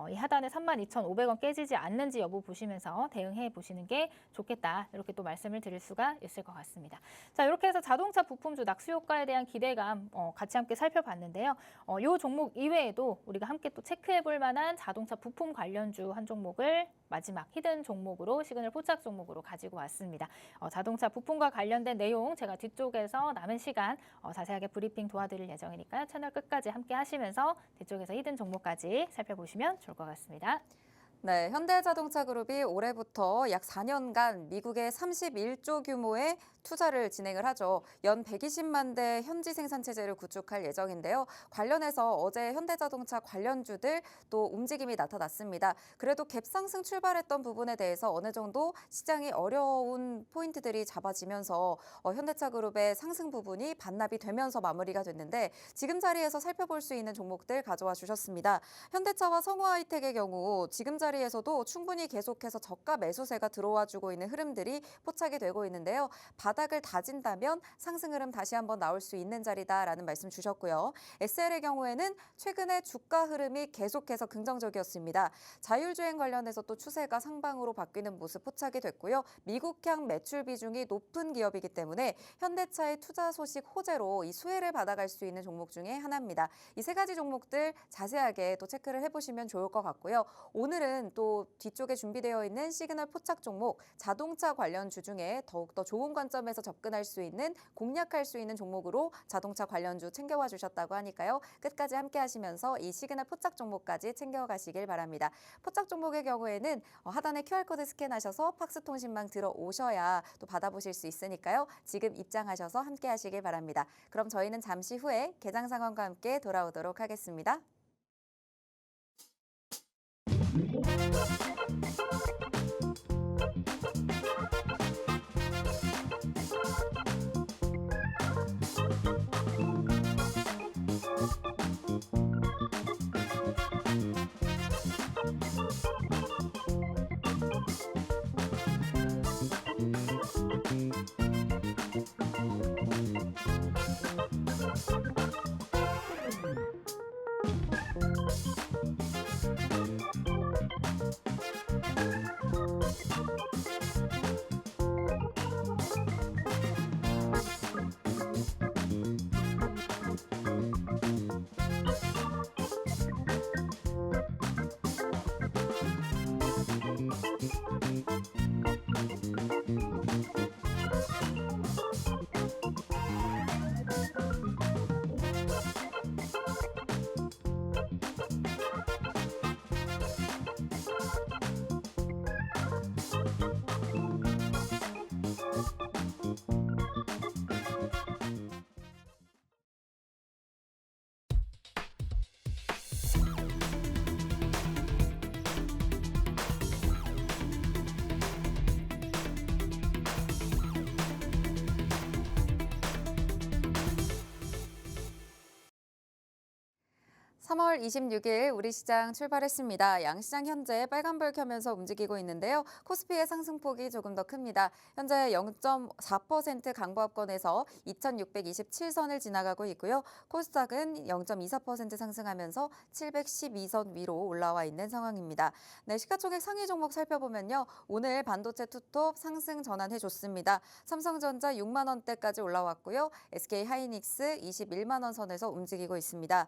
이 하단에 32,500원 깨지지 않는지 여부 보시면서 대응해 보시는 게 좋겠다. 이렇게 또 말씀을 드릴 수가 있을 것 같습니다. 자, 이렇게 해서 자동차 부품주 낙수 효과에 대한 기대감 같이 함께 살펴봤는데요. 이 종목 이외에도 우리가 함께 또 체크해 볼 만한 자동차 부품 관련주 한 종목을 마지막 히든 종목으로 시그널 포착 종목으로 가지고 왔습니다. 자동차 부품과 관련된 내용 제가 뒤쪽에서 남은 시간 자세하게 브리핑 도와드릴 예정이니까요. 채널 끝까지 함께 하시면서 뒤쪽에서 히든 종목까지 살펴보시면 좋을 것 같습니다. 네, 현대자동차그룹이 올해부터 약 4년간 미국의 31조 규모의 투자를 진행을 하죠. 연 120만 대 현지 생산 체제를 구축할 예정인데요. 관련해서 어제 현대자동차 관련주들 또 움직임이 나타났습니다. 그래도 갭상승 출발했던 부분에 대해서 어느 정도 시장이 어려운 포인트들이 잡아지면서 현대차그룹의 상승 부분이 반납이 되면서 마무리가 됐는데 지금 자리에서 살펴볼 수 있는 종목들 가져와 주셨습니다. 현대차와 성우하이텍의 경우 지금 자리에서도 충분히 계속해서 저가 매수세가 들어와주고 있는 흐름들이 포착이 되고 있는데요. 바닥을 다진다면 상승 흐름 다시 한번 나올 수 있는 자리다라는 말씀 주셨고요. SL의 경우에는 최근에 주가 흐름이 계속해서 긍정적이었습니다. 자율주행 관련해서 또 추세가 상방으로 바뀌는 모습 포착이 됐고요. 미국향 매출 비중이 높은 기업이기 때문에 현대차의 투자 소식 호재로 이 수혜를 받아갈 수 있는 종목 중에 하나입니다. 이 세 가지 종목들 자세하게 또 체크를 해보시면 좋을 것 같고요. 오늘은 또 뒤쪽에 준비되어 있는 시그널 포착 종목, 자동차 관련주 중에 더욱더 좋은 관점에서 접근할 수 있는, 공략할 수 있는 종목으로 자동차 관련주 챙겨와 주셨다고 하니까요. 끝까지 함께 하시면서 이 시그널 포착 종목까지 챙겨가시길 바랍니다. 포착 종목의 경우에는 하단에 QR코드 스캔하셔서 팍스통신망 들어오셔야 또 받아보실 수 있으니까요. 지금 입장하셔서 함께 하시길 바랍니다. 그럼 저희는 잠시 후에 개장 상황과 함께 돌아오도록 하겠습니다. (3월 26일) 우리 시장 출발했습니다. 양시장 현재 빨간불 켜면서 움직이고 있는데요. 코스피의 상승폭이 조금 더 큽니다. 현재 0.4% 강보합권에서 2,627선을 지나가고 있고요. 코스닥은 0.24% 상승하면서 712선 위로 올라와 있는 상황입니다. 네, 시가총액 상위 종목 살펴보면요. 오늘 반도체 투톱 상승 전환해줬습니다. 삼성전자 6만 원대까지 올라왔고요. SK하이닉스 21만 원 선에서 움직이고 있습니다.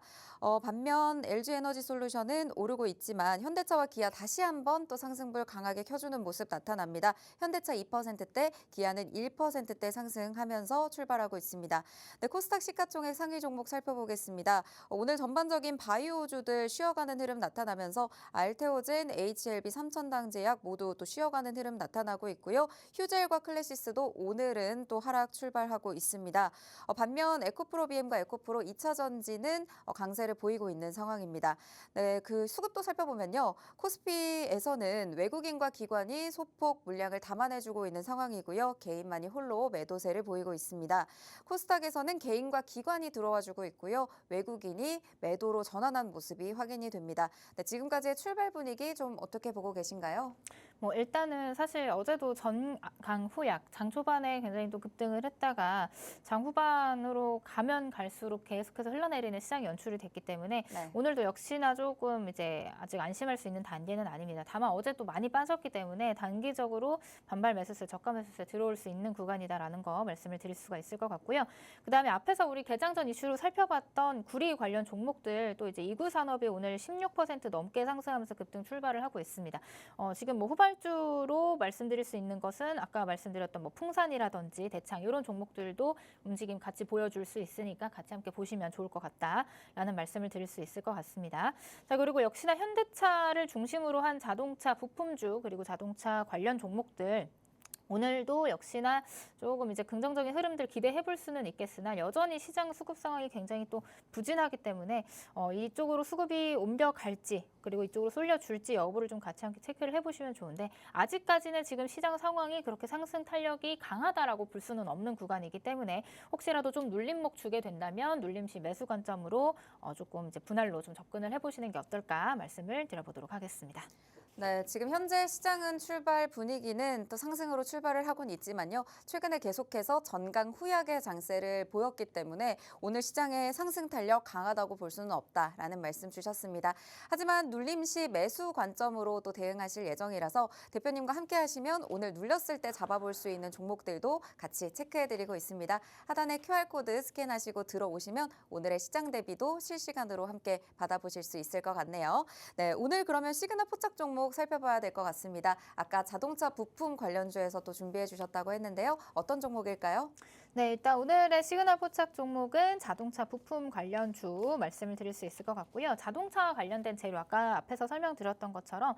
반면 LG에너지솔루션은 오르고 있지만 현대차와 기아 다시 한번 또 상승불 강하게 켜주는 모습 나타납니다. 현대차 2%대, 기아는 1%대 상승하면서 출발하고 있습니다. 네, 코스닥 시가총액 상위 종목 살펴보겠습니다. 오늘 전반적인 바이오주들 쉬어가는 흐름 나타나면서 알테오젠, HLB, 삼천당제약 모두 또 쉬어가는 흐름 나타나고 있고요. 휴젤과 클래시스도 오늘은 또 하락 출발하고 있습니다. 반면 에코프로비엠과 에코프로 2차전지는 강세를 보이고 있는 상황입니다. 네, 그 수급도 살펴보면요. 코스피에서는 외국인과 기관이 소폭 물량을 담아내주고 있는 상황이고요. 개인만이 홀로 매도세를 보이고 있습니다. 코스닥에서는 개인과 기관이 들어와주고 있고요. 외국인이 매도로 전환한 모습이 확인이 됩니다. 네, 지금까지의 출발 분위기 좀 어떻게 보고 계신가요? 일단은 사실 어제도 전강 후약, 장 초반에 굉장히 또 급등을 했다가 장 후반으로 가면 갈수록 계속해서 흘러내리는 시장이 연출이 됐기 때문에 네. 오늘도 역시나 조금 이제 아직 안심할 수 있는 단계는 아닙니다. 다만 어제 또 많이 빠졌기 때문에 단기적으로 반발 매수세, 저가 매수세 들어올 수 있는 구간이다라는 거 말씀을 드릴 수가 있을 것 같고요. 그다음에 앞에서 우리 개장 전 이슈로 살펴봤던 구리 관련 종목들 또 이제 이구 산업이 오늘 16% 넘게 상승하면서 급등 출발을 하고 있습니다. 지금 뭐 후발주로 말씀드릴 수 있는 것은 아까 말씀드렸던 뭐 풍산이라든지 대창 이런 종목들도 움직임 같이 보여줄 수 있으니까 같이 함께 보시면 좋을 것 같다라는 말씀을 드릴 수 있을 것 같습니다. 자, 그리고 역시나 현대차를 중심으로 한 자동차 부품주 그리고 자동차 관련 종목들 오늘도 역시나 조금 이제 긍정적인 흐름들 기대해 볼 수는 있겠으나 여전히 시장 수급 상황이 굉장히 또 부진하기 때문에 이쪽으로 수급이 옮겨갈지 그리고 이쪽으로 쏠려줄지 여부를 좀 같이 함께 체크를 해보시면 좋은데 아직까지는 지금 시장 상황이 그렇게 상승 탄력이 강하다라고 볼 수는 없는 구간이기 때문에 혹시라도 좀 눌림목 주게 된다면 눌림시 매수 관점으로 조금 이제 분할로 좀 접근을 해보시는 게 어떨까 말씀을 드려보도록 하겠습니다. 네, 지금 현재 시장은 출발 분위기는 또 상승으로 출발을 하고는 있지만요. 최근에 계속해서 전강 후약의 장세를 보였기 때문에 오늘 시장의 상승 탄력 강하다고 볼 수는 없다라는 말씀 주셨습니다. 하지만 눌림시 매수 관점으로 또 대응하실 예정이라서 대표님과 함께 하시면 오늘 눌렸을 때 잡아볼 수 있는 종목들도 같이 체크해드리고 있습니다. 하단에 QR코드 스캔하시고 들어오시면 오늘의 시장 대비도 실시간으로 함께 받아보실 수 있을 것 같네요. 네, 오늘 그러면 시그널 포착 종목 살펴봐야 될 것 같습니다. 아까 자동차 부품 관련주에서 또 준비해 주셨다고 했는데요. 어떤 종목일까요? 네, 일단 오늘의 시그널 포착 종목은 자동차 부품 관련주 말씀을 드릴 수 있을 것 같고요. 자동차와 관련된 재료 아까 앞에서 설명드렸던 것처럼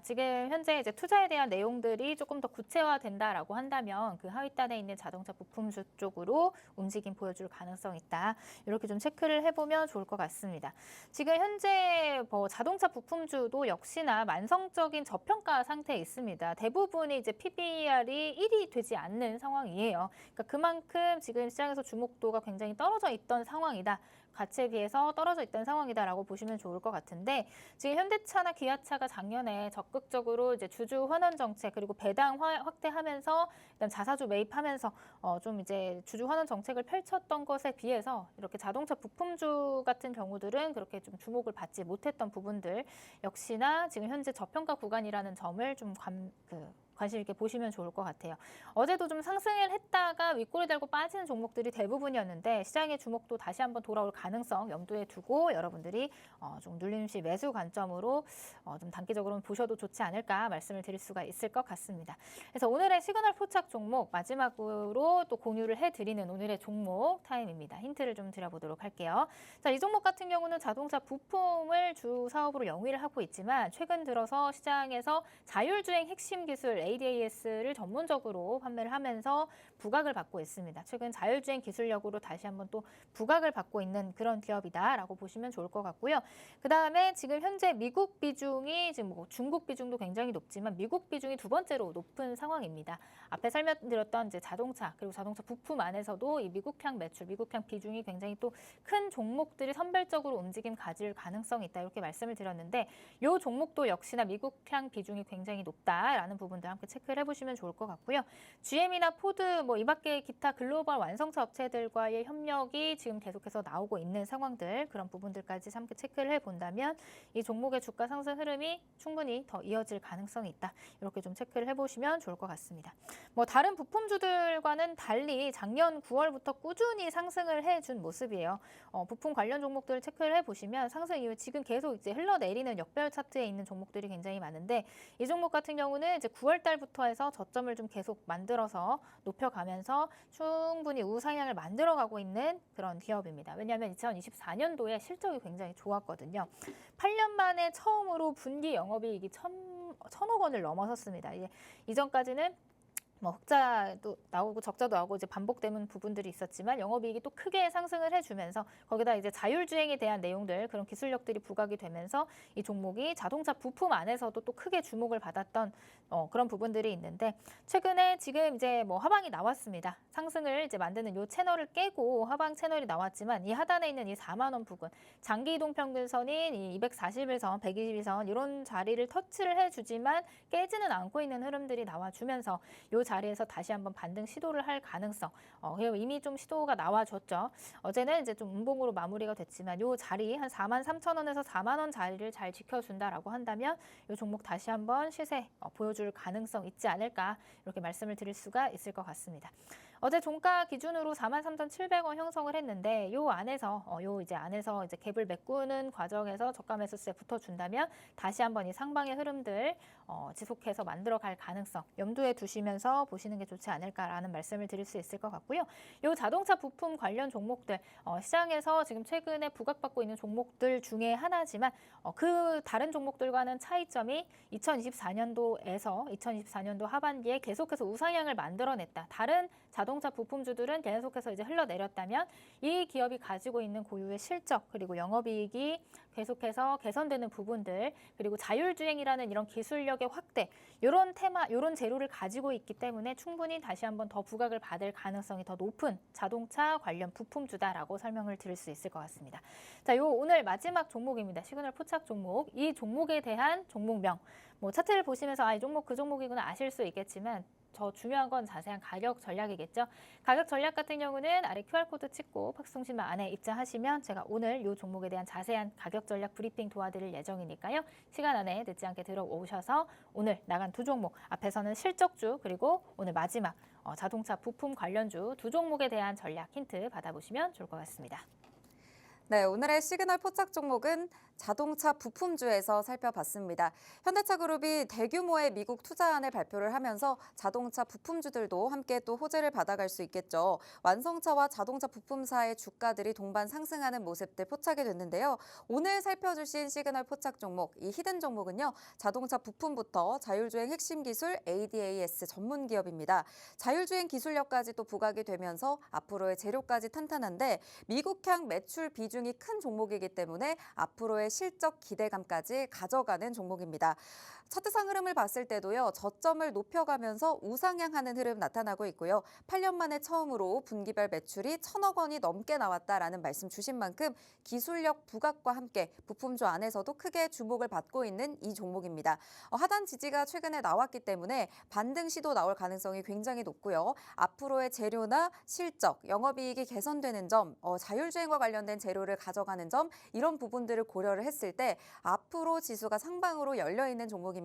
지금 현재 이제 투자에 대한 내용들이 조금 더 구체화된다라고 한다면 그 하위단에 있는 자동차 부품주 쪽으로 움직임 보여줄 가능성이 있다. 이렇게 좀 체크를 해보면 좋을 것 같습니다. 지금 현재 자동차 부품주도 역시나 만성적인 저평가 상태에 있습니다. 대부분이 이제 PBR이 1이 되지 않는 상황이에요. 그러니까 그만큼 지금 시장에서 주목도가 굉장히 떨어져 있던 상황이다. 가치에 비해서 떨어져 있던 상황이다라고 보시면 좋을 것 같은데 지금 현대차나 기아차가 작년에 적극적으로 이제 주주 환원 정책 그리고 배당 확대하면서 일단 자사주 매입하면서 좀 이제 주주 환원 정책을 펼쳤던 것에 비해서 이렇게 자동차 부품주 같은 경우들은 그렇게 좀 주목을 받지 못했던 부분들 역시나 지금 현재 저평가 구간이라는 점을 좀 관심 있게 보시면 좋을 것 같아요. 어제도 좀 상승을 했다가 윗꼬리 달고 빠지는 종목들이 대부분이었는데 시장의 주목도 다시 한번 돌아올 가능성 염두에 두고 여러분들이 좀 눌림시 매수 관점으로 좀 단기적으로 보셔도 좋지 않을까 말씀을 드릴 수가 있을 것 같습니다. 그래서 오늘의 시그널 포착 종목 마지막으로 또 공유를 해드리는 오늘의 종목 타임입니다. 힌트를 좀 드려보도록 할게요. 자, 이 종목 같은 경우는 자동차 부품을 주 사업으로 영위를 하고 있지만 최근 들어서 시장에서 자율주행 핵심 기술 ADAS를 전문적으로 판매를 하면서 부각을 받고 있습니다. 최근 자율주행 기술력으로 다시 한번 또 부각을 받고 있는 그런 기업이다라고 보시면 좋을 것 같고요. 그다음에 지금 현재 미국 비중이 지금 중국 비중도 굉장히 높지만 미국 비중이 두 번째로 높은 상황입니다. 앞에 설명드렸던 이제 자동차 그리고 자동차 부품 안에서도 이 미국향 매출, 미국향 비중이 굉장히 또 큰 종목들이 선별적으로 움직임 가질 가능성이 있다 이렇게 말씀을 드렸는데 이 종목도 역시나 미국향 비중이 굉장히 높다라는 부분들 함께 체크를 해보시면 좋을 것 같고요. GM이나 포드 이 밖에 기타 글로벌 완성차 업체들과의 협력이 지금 계속해서 나오고 있는 상황들 그런 부분들까지 함께 체크를 해본다면 이 종목의 주가 상승 흐름이 충분히 더 이어질 가능성이 있다. 이렇게 좀 체크를 해보시면 좋을 것 같습니다. 다른 부품주들과는 달리 작년 9월부터 꾸준히 상승을 해준 모습이에요. 부품 관련 종목들을 체크를 해보시면 상승 이후 지금 계속 이제 흘러내리는 역별 차트에 있는 종목들이 굉장히 많은데 이 종목 같은 경우는 이제 9월 달부터 해서 저점을 좀 계속 만들어서 높여가면서 충분히 우상향을 만들어가고 있는 그런 기업입니다. 왜냐하면 2024년도에 실적이 굉장히 좋았거든요. 8년 만에 처음으로 분기 영업이익이 1,000억 원을 넘어섰습니다. 이전까지는 흑자도 나오고 적자도 나오고 이제 반복되는 부분들이 있었지만 영업이익이 또 크게 상승을 해주면서 거기다 이제 자율주행에 대한 내용들 그런 기술력들이 부각이 되면서 이 종목이 자동차 부품 안에서도 또 크게 주목을 받았던 그런 부분들이 있는데 최근에 지금 이제 하방이 나왔습니다. 상승을 이제 만드는 요 채널을 깨고 하방 채널이 나왔지만 이 하단에 있는 이 4만 원 부근 장기 이동 평균선인 이 241선, 122선 이런 자리를 터치를 해주지만 깨지는 않고 있는 흐름들이 나와주면서 요 자리에서 다시 한번 반등 시도를 할 가능성. 이미 좀 시도가 나와줬죠. 어제는 이제 좀 음봉으로 마무리가 됐지만 요 자리 한 43,000원에서 4만 원 자리를 잘 지켜준다라고 한다면 요 종목 다시 한번 시세 보여줄 가능성 있지 않을까 이렇게 말씀을 드릴 수가 있을 것 같습니다. 어제 종가 기준으로 43,700원 형성을 했는데 요 안에서 안에서 갭을 메꾸는 과정에서 저가 매수세 붙어준다면 다시 한번 이 상방의 흐름들 지속해서 만들어갈 가능성 염두에 두시면서 보시는 게 좋지 않을까라는 말씀을 드릴 수 있을 것 같고요. 요 자동차 부품 관련 종목들 시장에서 지금 최근에 부각받고 있는 종목들 중에 하나지만 그 다른 종목들과는 차이점이 2024년도에서 2024년도 하반기에 계속해서 우상향을 만들어냈다. 다른 자동차 부품주들은 계속해서 이제 흘러내렸다면 이 기업이 가지고 있는 고유의 실적 그리고 영업이익이 계속해서 개선되는 부분들 그리고 자율주행이라는 이런 기술력의 확대 이런 테마, 이런 재료를 가지고 있기 때문에 충분히 다시 한번 더 부각을 받을 가능성이 더 높은 자동차 관련 부품주다라고 설명을 드릴 수 있을 것 같습니다. 자, 요 오늘 마지막 종목입니다. 시그널 포착 종목. 이 종목에 대한 종목명. 차트를 보시면서 이 종목 그 종목이구나 아실 수 있겠지만 더 중요한 건 자세한 가격 전략이겠죠. 가격 전략 같은 경우는 아래 QR코드 찍고 팍송신문 안에 입장하시면 제가 오늘 이 종목에 대한 자세한 가격 전략 브리핑 도와드릴 예정이니까요. 시간 안에 늦지 않게 들어오셔서 오늘 나간 두 종목 앞에서는 실적주 그리고 오늘 마지막 자동차 부품 관련주 두 종목에 대한 전략 힌트 받아보시면 좋을 것 같습니다. 네, 오늘의 시그널 포착 종목은 자동차 부품주에서 살펴봤습니다. 현대차 그룹이 대규모의 미국 투자안을 발표를 하면서 자동차 부품주들도 함께 또 호재를 받아갈 수 있겠죠. 완성차와 자동차 부품사의 주가들이 동반 상승하는 모습들 포착이 됐는데요. 오늘 살펴주신 시그널 포착 종목, 이 히든 종목은요. 자동차 부품부터 자율주행 핵심 기술 ADAS 전문 기업입니다. 자율주행 기술력까지 또 부각이 되면서 앞으로의 재료까지 탄탄한데 미국향 매출 비중이 큰 종목이기 때문에 앞으로의 실적 기대감까지 가져가는 종목입니다. 차트상 흐름을 봤을 때도요. 저점을 높여가면서 우상향하는 흐름 나타나고 있고요. 8년 만에 처음으로 분기별 매출이 1,000억 원이 넘게 나왔다라는 말씀 주신 만큼 기술력 부각과 함께 부품주 안에서도 크게 주목을 받고 있는 이 종목입니다. 하단 지지가 최근에 나왔기 때문에 반등 시도 나올 가능성이 굉장히 높고요. 앞으로의 재료나 실적, 영업이익이 개선되는 점, 자율주행과 관련된 재료를 가져가는 점 이런 부분들을 고려를 했을 때 앞으로 지수가 상방으로 열려있는 종목입니다.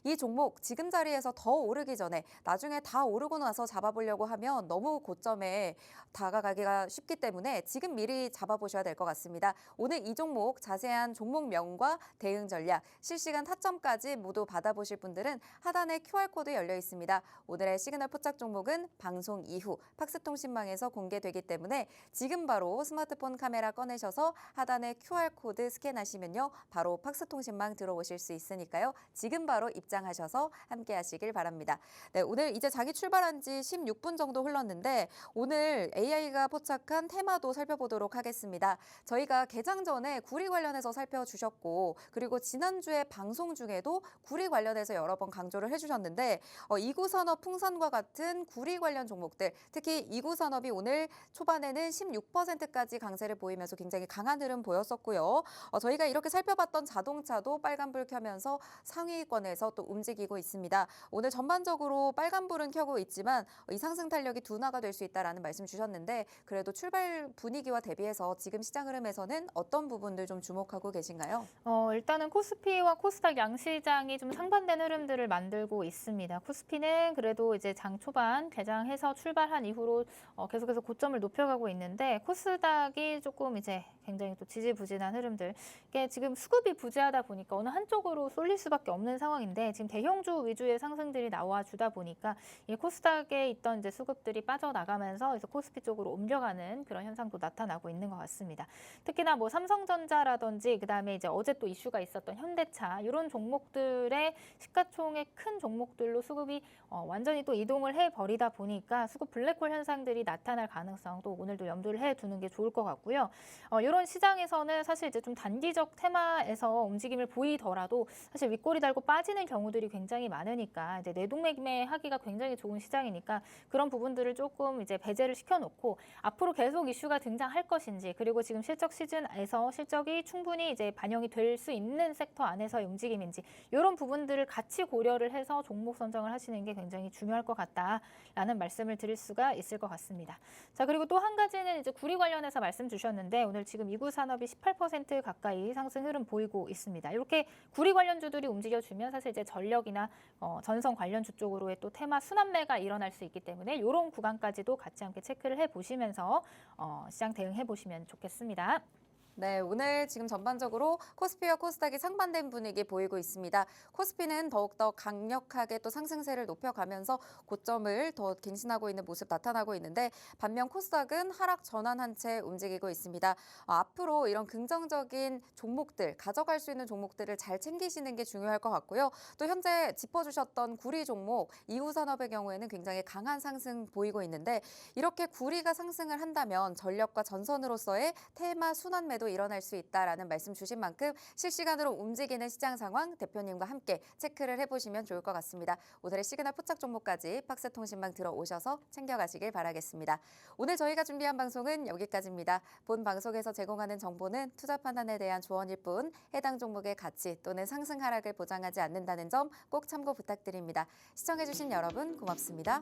이 종목 지금 자리에서 더 오르기 전에 나중에 다 오르고 나서 잡아보려고 하면 너무 고점에 다가가기가 쉽기 때문에 지금 미리 잡아보셔야 될 것 같습니다. 오늘 이 종목 자세한 종목명과 대응 전략, 실시간 타점까지 모두 받아보실 분들은 하단에 QR코드 열려 있습니다. 오늘의 시그널 포착 종목은 방송 이후 팍스통신망에서 공개되기 때문에 지금 바로 스마트폰 카메라 꺼내셔서 하단에 QR코드 스캔하시면요. 바로 팍스통신망 들어오실 수 있으니까요. 지금 바로 입장하셔서 함께 하시길 바랍니다. 네, 오늘 이제 장이 출발한 지 16분 정도 흘렀는데 오늘 AI가 포착한 테마도 살펴보도록 하겠습니다. 저희가 개장 전에 구리 관련해서 살펴주셨고 그리고 지난주에 방송 중에도 구리 관련해서 여러 번 강조를 해주셨는데 이구산업, 풍산과 같은 구리 관련 종목들 특히 이구산업이 오늘 초반에는 16%까지 강세를 보이면서 굉장히 강한 흐름 보였었고요. 저희가 이렇게 살펴봤던 자동차도 빨간불 켜면서 상위권에서 또 움직이고 있습니다. 오늘 전반적으로 빨간불은 켜고 있지만 이 상승 탄력이 둔화가 될 수 있다라는 말씀 주셨는데 그래도 출발 분위기와 대비해서 지금 시장 흐름에서는 어떤 부분들 좀 주목하고 계신가요? 일단은 코스피와 코스닥 양시장이 좀 상반된 흐름들을 만들고 있습니다. 코스피는 그래도 이제 장 초반 개장해서 출발한 이후로 계속해서 고점을 높여가고 있는데 코스닥이 조금 이제 굉장히 또 지지부진한 흐름들. 이게 지금 수급이 부재하다 보니까 어느 한쪽으로 쏠릴 수밖에 없는 상황인데 지금 대형주 위주의 상승들이 나와주다 보니까 이 코스닥에 있던 이제 수급들이 빠져나가면서 그래서 코스피 쪽으로 옮겨가는 그런 현상도 나타나고 있는 것 같습니다. 특히나 뭐 삼성전자라든지 그다음에 이제 어제 또 이슈가 있었던 현대차 이런 종목들의 시가총액 큰 종목들로 수급이 완전히 또 이동을 해버리다 보니까 수급 블랙홀 현상들이 나타날 가능성도 오늘도 염두를 해두는 게 좋을 것 같고요. 이런 시장에서는 사실 이제 좀 단기적 테마에서 움직임을 보이더라도 사실 윗꼬리 달고 빠지는 경우들이 굉장히 많으니까 이제 내동매매하기가 굉장히 좋은 시장이니까 그런 부분들을 조금 이제 배제를 시켜놓고 앞으로 계속 이슈가 등장할 것인지 그리고 지금 실적 시즌에서 실적이 충분히 이제 반영이 될 수 있는 섹터 안에서의 움직임인지 이런 부분들을 같이 고려를 해서 종목 선정을 하시는 게 굉장히 중요할 것 같다라는 말씀을 드릴 수가 있을 것 같습니다. 자 그리고 또 한 가지는 이제 구리 관련해서 말씀 주셨는데 오늘 지금 이구산업이 18% 가까이 상승 흐름 보이고 있습니다. 이렇게 구리 관련주들이 움직여주면 사실 이제 전력이나 전선 관련주 쪽으로의 또 테마 순환매가 일어날 수 있기 때문에 이런 구간까지도 같이 함께 체크를 해보시면서 시장 대응해 보시면 좋겠습니다. 네, 오늘 지금 전반적으로 코스피와 코스닥이 상반된 분위기 보이고 있습니다. 코스피는 더욱더 강력하게 또 상승세를 높여가면서 고점을 더 갱신하고 있는 모습 나타나고 있는데 반면 코스닥은 하락 전환한 채 움직이고 있습니다. 앞으로 이런 긍정적인 종목들, 가져갈 수 있는 종목들을 잘 챙기시는 게 중요할 것 같고요. 또 현재 짚어주셨던 구리 종목, 이후산업의 경우에는 굉장히 강한 상승 보이고 있는데 이렇게 구리가 상승을 한다면 전력과 전선으로서의 테마 순환매도 일어날 수 있다라는 말씀 주신 만큼 실시간으로 움직이는 시장 상황 대표님과 함께 체크를 해보시면 좋을 것 같습니다. 오늘의 시그널 포착 종목까지 팍스통신망 들어오셔서 챙겨가시길 바라겠습니다. 오늘 저희가 준비한 방송은 여기까지입니다. 본 방송에서 제공하는 정보는 투자 판단에 대한 조언일 뿐 해당 종목의 가치 또는 상승 하락을 보장하지 않는다는 점 꼭 참고 부탁드립니다. 시청해주신 여러분 고맙습니다.